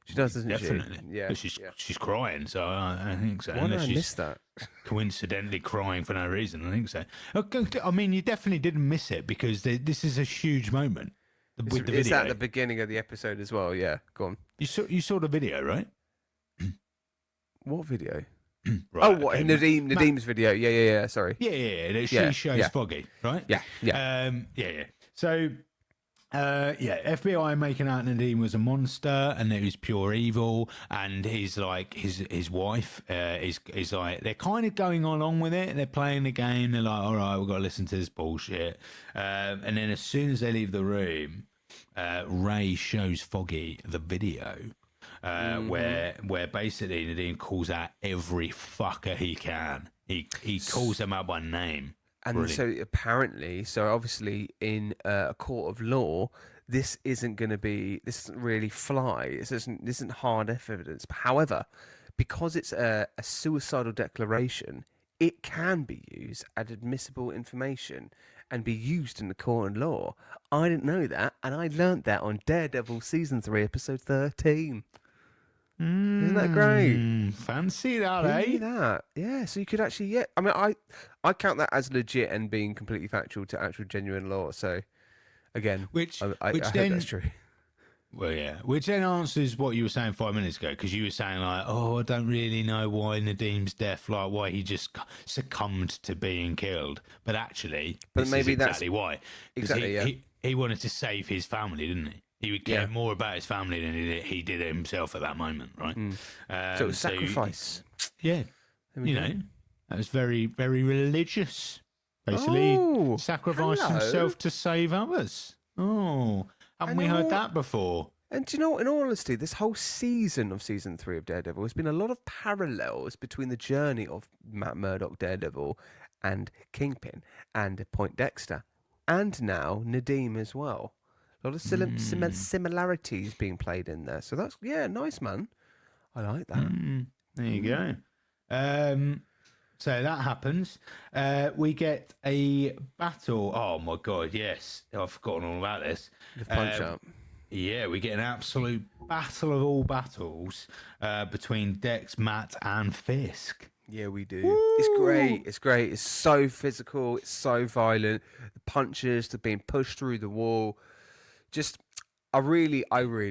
She does, doesn't definitely. she? Yeah. She's crying, so I think so. Why did I miss that? Coincidentally crying for no reason, I think so. I mean, you definitely didn't miss it because this is a huge moment with the video. It's at the beginning of the episode as well. Yeah, go on. You saw the video, right? What video? Right, oh, what? okay. Nadeem's video. Yeah. Sorry. Yeah. She shows Foggy, right? Yeah. So, FBI making out Nadeem was a monster and it was pure evil, and he's like his wife is like, they're kind of going along with it. They're playing the game. They're like, all right, we've got to listen to this bullshit. And then as soon as they leave the room, Ray shows Foggy the video. Where basically Nadeem calls out every fucker he can. He calls them out by name. And Brilliant. so apparently, obviously in a court of law, this isn't really fly. This isn't hard evidence. But however, because it's a suicidal declaration, it can be used as admissible information and be used in the court of law. I didn't know that, and I learnt that on Daredevil season 3, episode 13. Isn't that great? Fancy that, Hear eh? that? Yeah. So you could actually, yeah. I mean, I count that as legit and being completely factual to actual genuine law. So again, Which I hope then that's true. Well, yeah, which then answers what you were saying 5 minutes ago, because you were saying like, oh, I don't really know why Nadim's death, like why he just succumbed to being killed, but actually, But this maybe is that's exactly why. 'Cause exactly, yeah. He wanted to save his family, didn't he? He would care Yeah. more about his family than he did himself at that moment, right? So it was sacrifice. Yeah, There we you go. know, that was very, very religious. Basically, Oh, sacrificed hello. himself to save others. Oh, haven't we heard that before? And do you know what? In all honesty, this whole season of season 3 of Daredevil has been a lot of parallels between the journey of Matt Murdock, Daredevil, and Kingpin, and Point Dexter, and now Nadim as well. A lot of similarities being played in there. So that's, yeah, nice, man. I like that. There you go. So that happens. We get a battle. Oh my god, yes. I've forgotten all about this. The punch up. Yeah, we get an absolute battle of all battles between Dex, Matt, and Fisk. Yeah, we do. It's great. It's great. It's so physical. It's so violent. The punches, the being pushed through the wall. Just, I really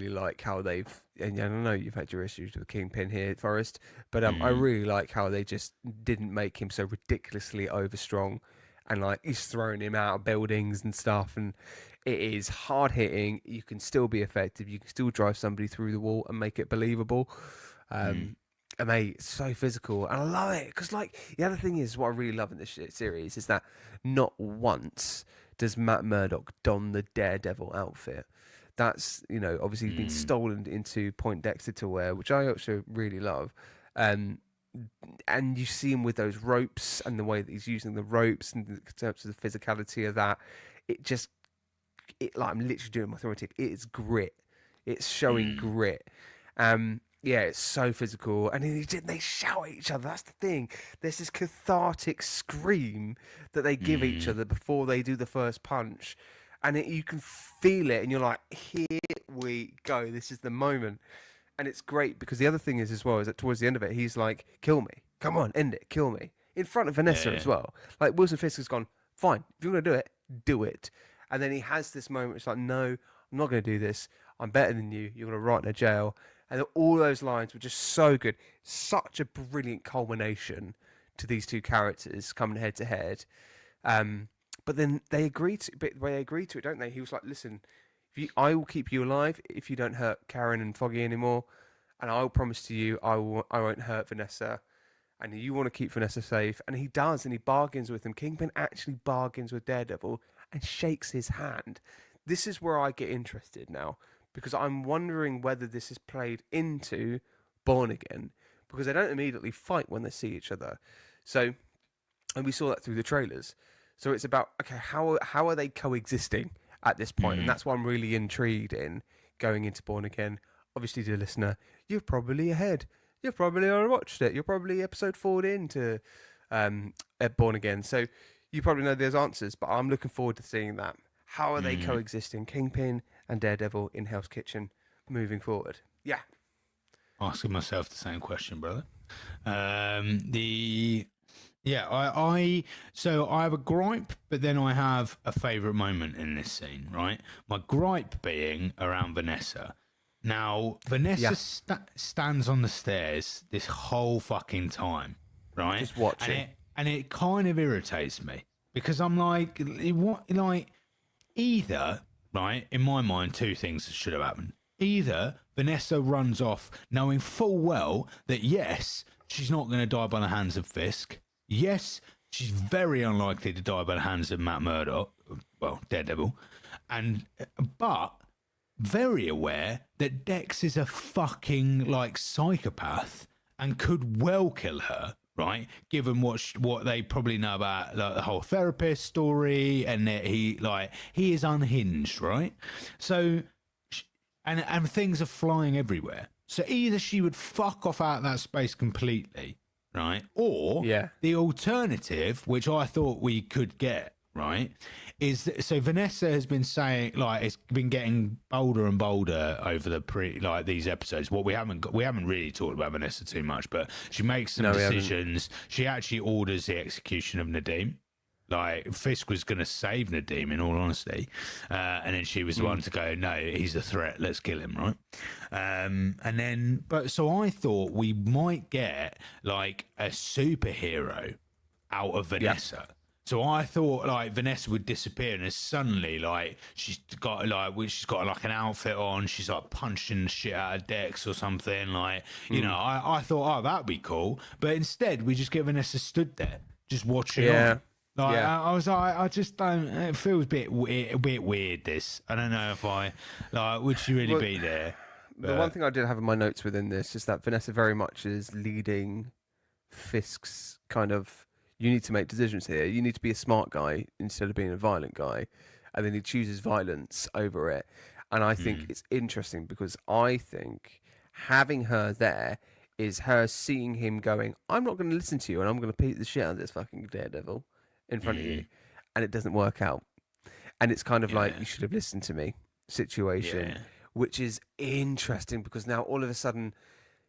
like how they've. And I know you've had your issues with Kingpin here, Forrest, but I really like how they just didn't make him so ridiculously overstrong, and like he's throwing him out of buildings and stuff, and it is hard hitting. You can still be effective. You can still drive somebody through the wall and make it believable. And mate, it's so physical, and I love it because, like, the other thing is what I really love in this series is that not once does Matt Murdock don the Daredevil outfit. That's, you know, obviously been stolen into Point Dexter to wear, which I also really love. And you see him with those ropes and the way that he's using the ropes and in terms of the physicality of that. Like, I'm literally doing my throwing tip. It is grit. It's showing grit. Yeah, it's so physical, and they shout at each other. That's the thing. There's this cathartic scream that they give each other before they do the first punch, and you can feel it, and you're like, "Here we go. This is the moment." And it's great because the other thing is as well is that towards the end of it, he's like, "Kill me, come on, end it, kill me," in front of Vanessa as well. Like Wilson Fisk has gone, "Fine, if you're gonna do it, do it." And then he has this moment. It's like, "No, I'm not gonna do this. I'm better than you. You're gonna rot in a jail." And all those lines were just so good. Such a brilliant culmination to these two characters coming head to head. But then they agreed to it, don't they? He was like, "Listen, I will keep you alive if you don't hurt Karen and Foggy anymore, and I will promise to you I won't hurt Vanessa. And you want to keep Vanessa safe." And he does, and he bargains with him. Kingpin actually bargains with Daredevil and shakes his hand. This is where I get interested now, because I'm wondering whether this is played into Born Again, because they don't immediately fight when they see each other. So, and we saw that through the trailers. So it's about, okay, how are they coexisting at this point? And that's why I'm really intrigued in going into Born Again. Obviously, dear listener, you're probably ahead. You've probably already watched it. You're probably episode 4 into Born Again. So you probably know those answers, but I'm looking forward to seeing that. How are they coexisting, Kingpin and Daredevil in Hell's Kitchen, moving forward? Yeah. Asking myself the same question, brother. So I have a gripe, but then I have a favourite moment in this scene, right? My gripe being around Vanessa. Now, Vanessa stands on the stairs this whole fucking time, right? Just watching. And it kind of irritates me because I'm like, what, like, either, right, in my mind, two things should have happened. Either Vanessa runs off knowing full well that, yes, she's not going to die by the hands of Fisk. Yes, she's very unlikely to die by the hands of Matt Murdock, well, Daredevil, but very aware that Dex is a fucking, like, psychopath and could well kill her right? Given what they probably know about like, the whole therapist story, and that he is unhinged, right? So, and things are flying everywhere. So either she would fuck off out of that space completely, right? Or Yeah. the alternative, which I thought we could get, right, is that, so Vanessa has been saying, like, it's been getting bolder and bolder over these episodes. What we haven't really talked about Vanessa too much, but she makes some decisions. She actually orders the execution of Nadim. Like, Fisk was going to save Nadim, in all honesty, and then she was the one to go, no, he's a threat, let's kill him, right? So I thought we might get like a superhero out of Vanessa. Yeah. So I thought like Vanessa would disappear, and then suddenly like she's got like an outfit on, she's like punching the shit out of Dex or something, like, you know. I thought, oh, that'd be cool, but instead we just get Vanessa stood there just watching on. Like, I was like, I just don't. It feels a bit weird. This, I don't know if would she really be there? The one thing I did have in my notes within this is that Vanessa very much is leading Fisk's kind of, you need to make decisions here. You need to be a smart guy instead of being a violent guy, and then he chooses violence over it. And I think it's interesting because I think having her there is her seeing him going, I'm not going to listen to you, and I'm going to beat the shit out of this fucking Daredevil in front of you, and it doesn't work out, and it's kind of like, you should have listened to me situation, which is interesting because now all of a sudden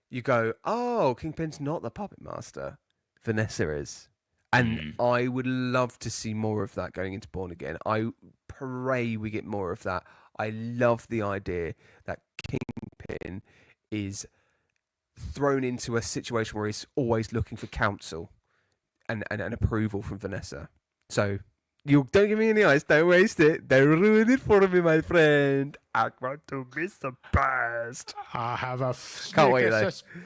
you go, oh, Kingpin's not the puppet master, Vanessa is, and I would love to see more of that going into Born Again. I pray we get more of that. I love the idea that Kingpin is thrown into a situation where he's always looking for counsel and approval from Vanessa. So, you don't give me any eyes, don't waste it, don't ruin it for me, my friend. I want to be surprised. I have a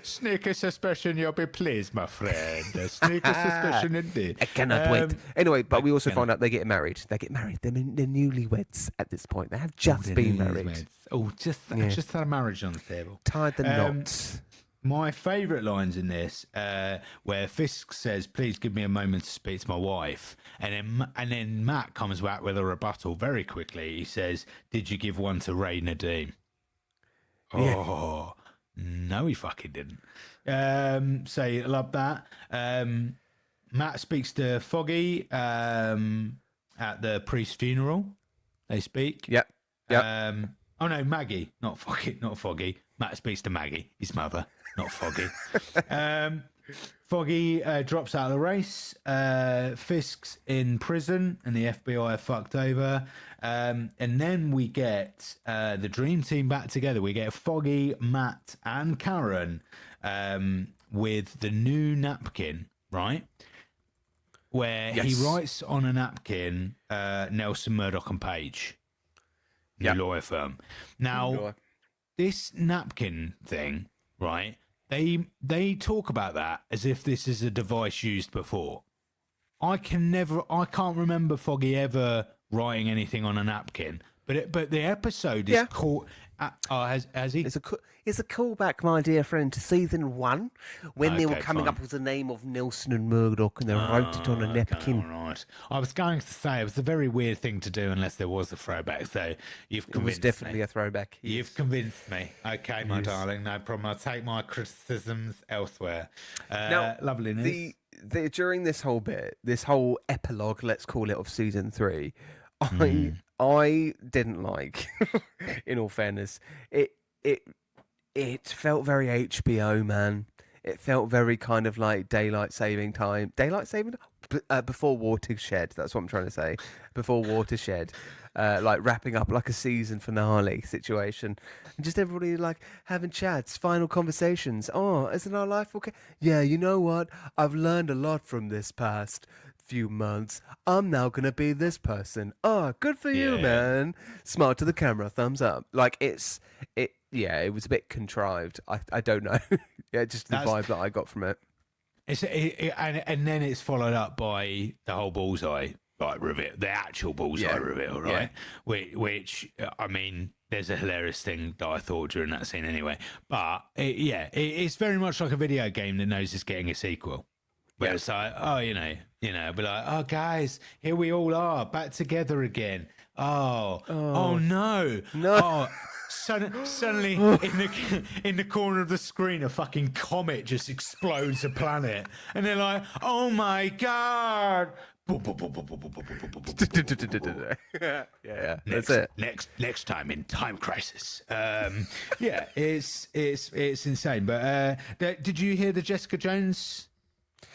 sneaky suspicion you'll be pleased, my friend. A sneaky suspicion indeed. I cannot wait. Anyway, but we also find out they get married. They're newlyweds at this point. They have just been married. Oh, just had a marriage on the table. Tied the knots. My favourite lines in this, where Fisk says, "Please give me a moment to speak to my wife," and then Matt comes back with a rebuttal very quickly. He says, "Did you give one to Ray Nadim?" Oh, no, he fucking didn't. So I love that. Matt speaks to Foggy at the priest's funeral. They speak. Yep. Oh no, Maggie, not Foggy. Matt speaks to Maggie, his mother, not Foggy. Foggy drops out of the race. Fisk's in prison, and the FBI are fucked over. And then we get the Dream Team back together. We get Foggy, Matt, and Karen with the new napkin, right? Where he writes on a napkin Nelson, Murdoch, and Page. New lawyer firm. Now, this napkin thing, right? They talk about that as if this is a device used before. I can't remember Foggy ever writing anything on a napkin. But the episode is called. Has he? It's a callback, my dear friend, to season 1 when they were coming up with the name of Nelson and Murdoch, and they wrote it on a napkin. Right. I was going to say it was a very weird thing to do unless there was a throwback. So you've convinced me. It was definitely a throwback. You've convinced me. Okay, my darling, no problem. I'll take my criticisms elsewhere. Now, lovely news. During this whole bit, this whole epilogue, let's call it, of season 3, I didn't like. In all fairness, it felt very HBO, man. It felt very kind of like daylight saving time. Before Watershed. That's what I'm trying to say. Before Watershed, like wrapping up like a season finale situation, and just everybody like having chats, final conversations. Oh, isn't our life okay? Yeah, you know what? I've learned a lot from this past few months. I'm now gonna be this person. Oh, good for you, man. Smile to the camera, thumbs up. Like it was a bit contrived. I don't know. Just the vibe that I got from it. And then it's followed up by the whole bullseye reveal, the actual bullseye reveal, right? Which I mean, there's a hilarious thing that I thought during that scene anyway. But it's very much like a video game that knows it's getting a sequel. Where it's like, oh, be like, oh, guys, here we all are back together again. Oh no, No. Oh, suddenly in the corner of the screen, a fucking comet just explodes a planet, and they're like, oh my god. Yeah, that's it. Next time in Time Crisis. Yeah, it's insane. But did you hear the Jessica Jones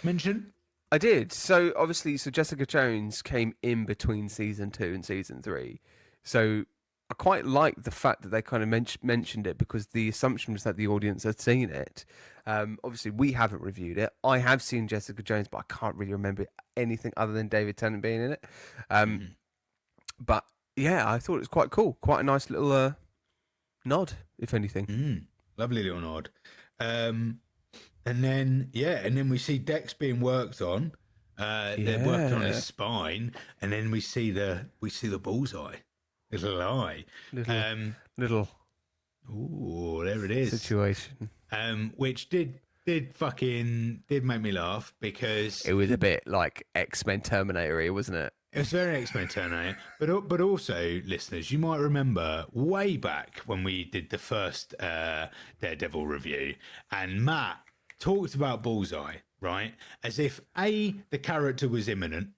mention? I did. So obviously, Jessica Jones came in between season 2 and season 3. So I quite like the fact that they kind of mentioned it, because the assumption was that the audience had seen it. Obviously, we haven't reviewed it. I have seen Jessica Jones, but I can't really remember anything other than David Tennant being in it. But yeah, I thought it was quite cool. Quite a nice little nod, if anything. Lovely little nod. And then we see Dex being worked on. They're working on his spine, and then we see the bullseye, little eye, Little ooh, there it is. situation. Which did make me laugh, because It was a bit like X-Men Terminator-y, wasn't it? it was very X-Men Terminator. But also, listeners, you might remember way back when we did the first Daredevil review, and Matt talked about Bullseye, right? As if A, the character was imminent,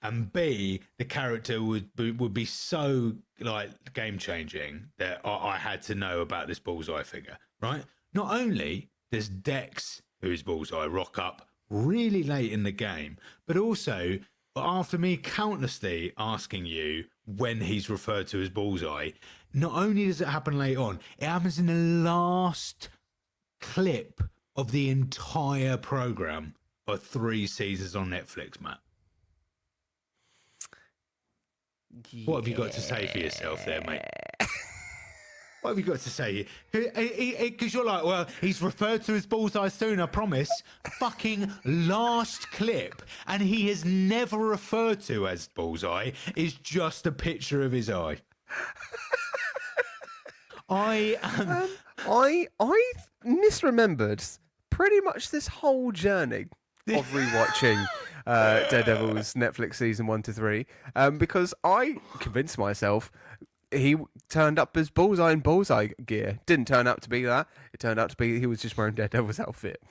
and B, the character would be so like game changing that I had to know about this Bullseye figure, right? Not only does Dex, who is Bullseye, rock up really late in the game, but also after me countlessly asking you when he's referred to as Bullseye, not only does it happen late on, it happens in the last clip of the entire program of 3 seasons on Netflix, Matt. What have you got to say for yourself there, mate? What have you got to say? Because you're like, well, he's referred to as Bullseye soon, I promise. Fucking last clip, and he is never referred to as Bullseye, is just a picture of his eye. I misremembered pretty much this whole journey of rewatching Daredevil's Netflix season 1 to 3, because I convinced myself he turned up as Bullseye in Bullseye gear. Didn't turn out to be that. It turned out to be he was just wearing Daredevil's outfit.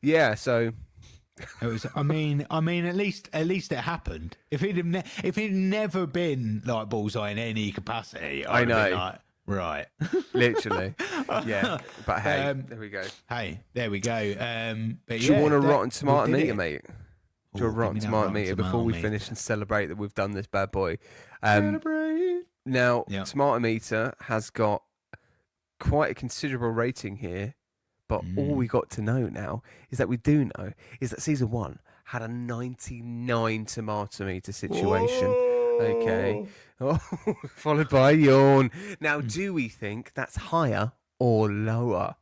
Yeah, so it was. I mean, at least it happened. If he'd never been like Bullseye in any capacity, I know. Been like, right. Literally. Yeah. But hey, there we go. Hey, there we go. But do you want a rotten tomato meter, it. mate? Do you want a rotten tomato meter before we finish and celebrate that we've done this bad boy? Celebrate. Now, tomato meter has got quite a considerable rating here, but all we got to know now is that season 1 had a 99 tomato meter situation. Whoa. Okay. Oh, followed by a yawn. Now, do we think that's higher or lower?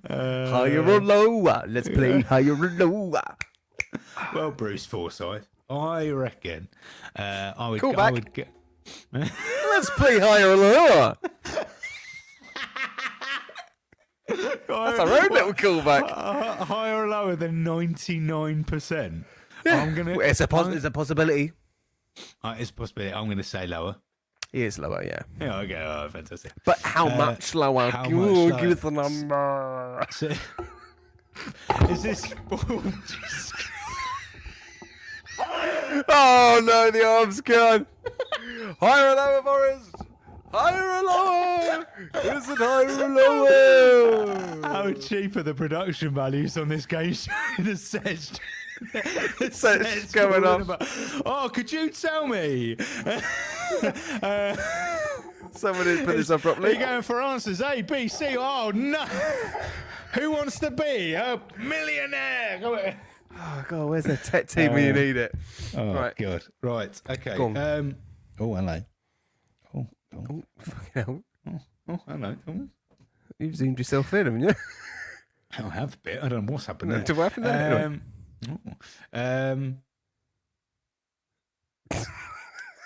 Higher or lower? Let's play higher or lower. Well, Bruce Forsyth, I reckon I would. Call back. I would get... Let's play higher or lower. That's our own little callback. Higher or lower than 99%. Yeah. It's a possibility. It's a possibility. I'm going to say lower. It is lower, yeah. Yeah, okay, oh, fantastic. But how much lower? How much lower? Give us the number. So, is this... Oh no, the arm's gone. Higher or lower, Forrest? Higher or lower? Is it higher or lower? How cheap are the production values on this game show? The sets going on. Oh, could you tell me? Someone didn't put this up properly. Are you going for answers A, B, C? Oh no! Who wants to be a millionaire? Go ahead. Oh god, where's the tech team when you need it? Oh right. God. Right. Okay. Go on. Oh, hello. Oh, Oh, fucking hell. oh, hello. Oh. You've zoomed yourself in, haven't you? I have a bit. I don't know what's happened there. To what happened there?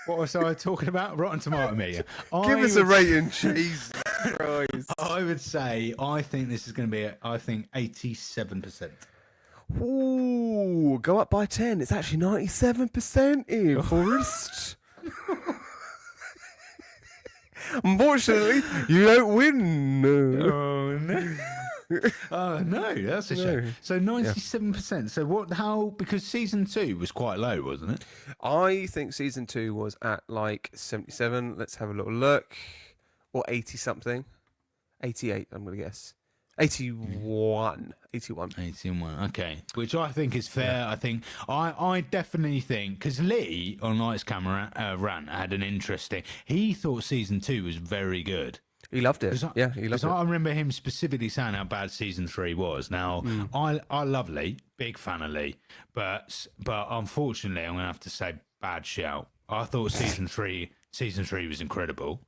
What was I talking about? Rotten tomato meter. Give us a rating, jeez. Christ. I would say I think this is going to be 87%. Ooh, go up by 10. It's actually 97% here, Forrest. Unfortunately, you don't win. Oh no. Oh no, that's a shame. So 97%. So what? How? Because season 2 was quite low, wasn't it? I think season 2 was at like 77. Let's have a little look. Or 80 something. 88, I'm going to guess. 81. 81. 81. Okay, which I think is fair. Yeah. I think I definitely think because Lee on Lights Camera Rant had an interesting. He thought season 2 was very good. He loved it. He loved it. I remember him specifically saying how bad season 3 was. Now, I love Lee, big fan of Lee, but unfortunately, I'm going to have to say bad shout. I thought season 3 was incredible,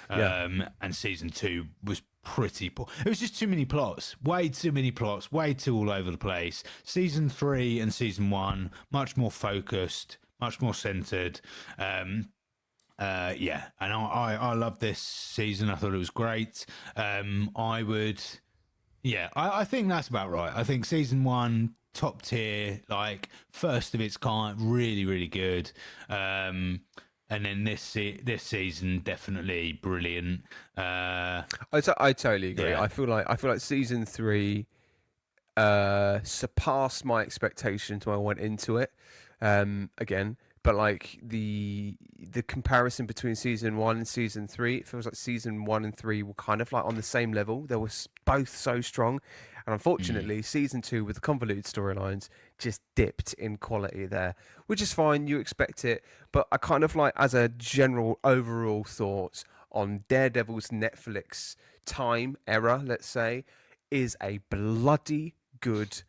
and season 2 was pretty poor. It was just too many plots, way too all over the place. Season 3 and season 1 much more focused, much more centered. And I love this season. I thought it was great. I think that's about right. I think season 1 top tier, like first of its kind, really, really good. And then this season definitely brilliant. I totally agree. Yeah. I feel like season 3 surpassed my expectations when I went into it. Again. But like the comparison between season 1 and season 3, it feels like season 1 and 3 were kind of like on the same level. They were both so strong, and unfortunately, season 2 with the convoluted storylines just dipped in quality there, which is fine. You expect it, but I kind of like, as a general overall thoughts on Daredevil's Netflix time era, let's say, is a bloody good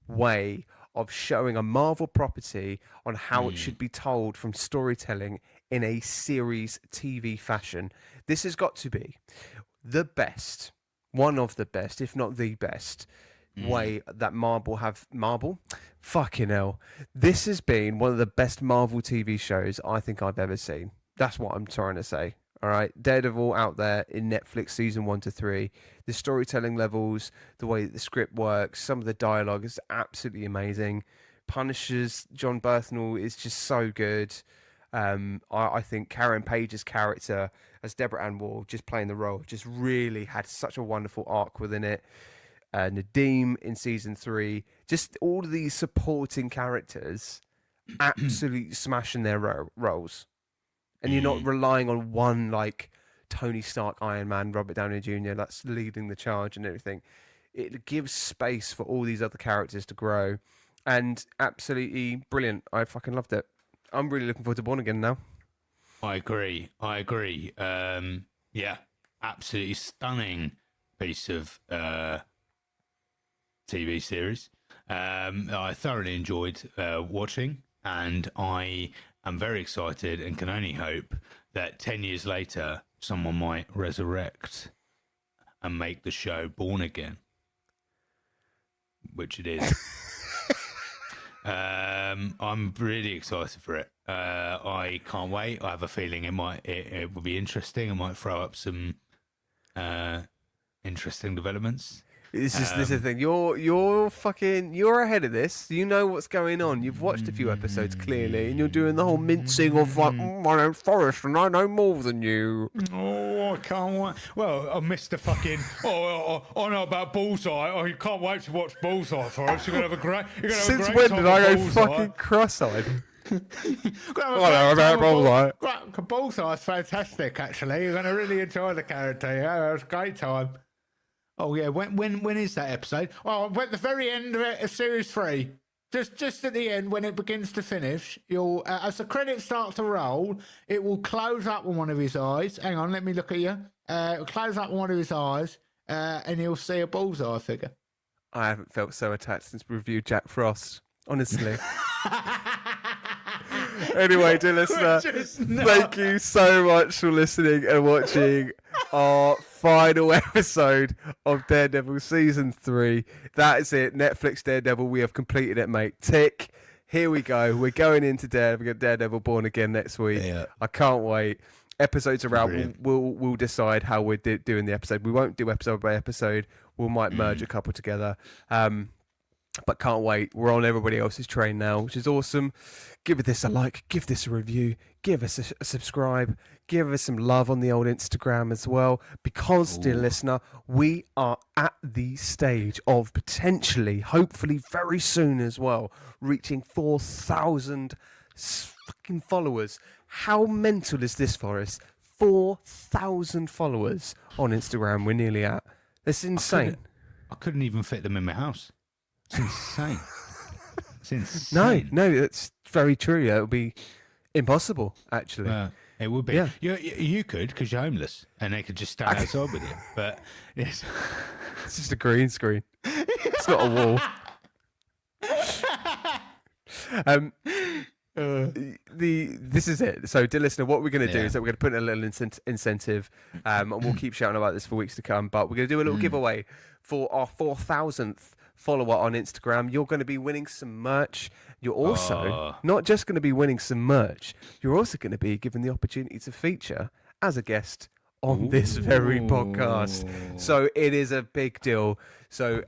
way of showing a Marvel property on how it should be told from storytelling in a series TV fashion. This has got to be the best, one of the best, if not the best way that Marvel? Fucking hell. This has been one of the best Marvel TV shows I think I've ever seen. That's what I'm trying to say. All right, Daredevil out there in Netflix season 1 to 3. The storytelling levels, the way that the script works, some of the dialogue is absolutely amazing. Punisher's John Berthnell is just so good. I think Karen Page's character as Deborah Ann Woll, just playing the role, just really had such a wonderful arc within it. Nadeem in season 3, just all of these supporting characters absolutely smashing their roles. And you're not relying on one, like Tony Stark, Iron Man, Robert Downey Jr. that's leading the charge and everything. It gives space for all these other characters to grow, and absolutely brilliant. I fucking loved it. I'm really looking forward to Born Again now. I agree. Absolutely stunning piece of TV series. I thoroughly enjoyed watching, and I'm very excited and can only hope that 10 years later, someone might resurrect and make the show Born Again, which it is. I'm really excited for it. I can't wait. I have a feeling it will be interesting. It might throw up some interesting developments. This is the thing. You're ahead of this. You know what's going on. You've watched a few episodes clearly, and you're doing the whole mincing of like, my name's Forrest, and I know more than you. Oh, I can't wait. Well, I missed the fucking. I know about Bullseye. Oh, you can't wait to watch Bullseye, Forrest. You're gonna have a great. Since when did I go fucking cross-eyed? I know about Bullseye. Bullseye's fantastic. Actually, you're gonna really enjoy the character. Yeah, it was a great time. Oh yeah, when is that episode? Well, at the very end of it, of series 3, just at the end when it begins to finish, you'll as the credits start to roll, it will close up on one of his eyes. Hang on, let me look at you. It'll close up on one of his eyes, and you'll see a Bullseye figure. I haven't felt so attached since we reviewed Jack Frost, honestly. Anyway, dear listener, thank you so much for listening and watching our final episode of Daredevil Season 3. That is it. Netflix Daredevil. We have completed it, mate. Tick. Here we go. We're going into Daredevil Born Again next week. Yeah. I can't wait. episodes are out, Brilliant. we'll decide how we're doing the episode. We won't do episode by episode. We might merge a couple together. But can't wait. We're on everybody else's train now, which is awesome. Give this a like, give this a review, give us a subscribe, give us some love on the old Instagram as well. Because, dear listener, we are at the stage of potentially, hopefully very soon as well, reaching 4,000 fucking followers. How mental is this for us? 4,000 followers on Instagram. We're nearly at. That's insane. I couldn't even fit them in my house. It's insane. It's insane. No, it's very true. It would be impossible, actually. It would be. Yeah. You could, because you're homeless, and they could just stand outside with you. But yes, It's just a green screen. It's not a wall. This is it. So, dear listener, what we're going to do is that we're going to put in a little incentive, and we'll keep shouting about this for weeks to come. But we're going to do a little giveaway for our 4,000th follower on Instagram. You're going to be winning some merch. You're also not just going to be winning some merch. You're also going to be given the opportunity to feature as a guest on this very podcast. So it is a big deal. So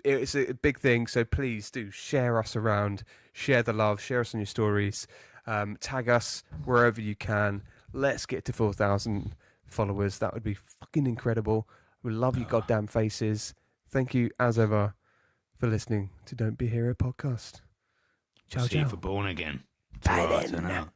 it's a big thing. So please do share us around, share the love, share us on your stories, tag us wherever you can. Let's get to 4,000 followers. That would be fucking incredible. We love you goddamn faces. Thank you as ever for listening to Don't Be a Hero podcast. Ciao, see you ciao. for Born Again. Bye Right, then. I know.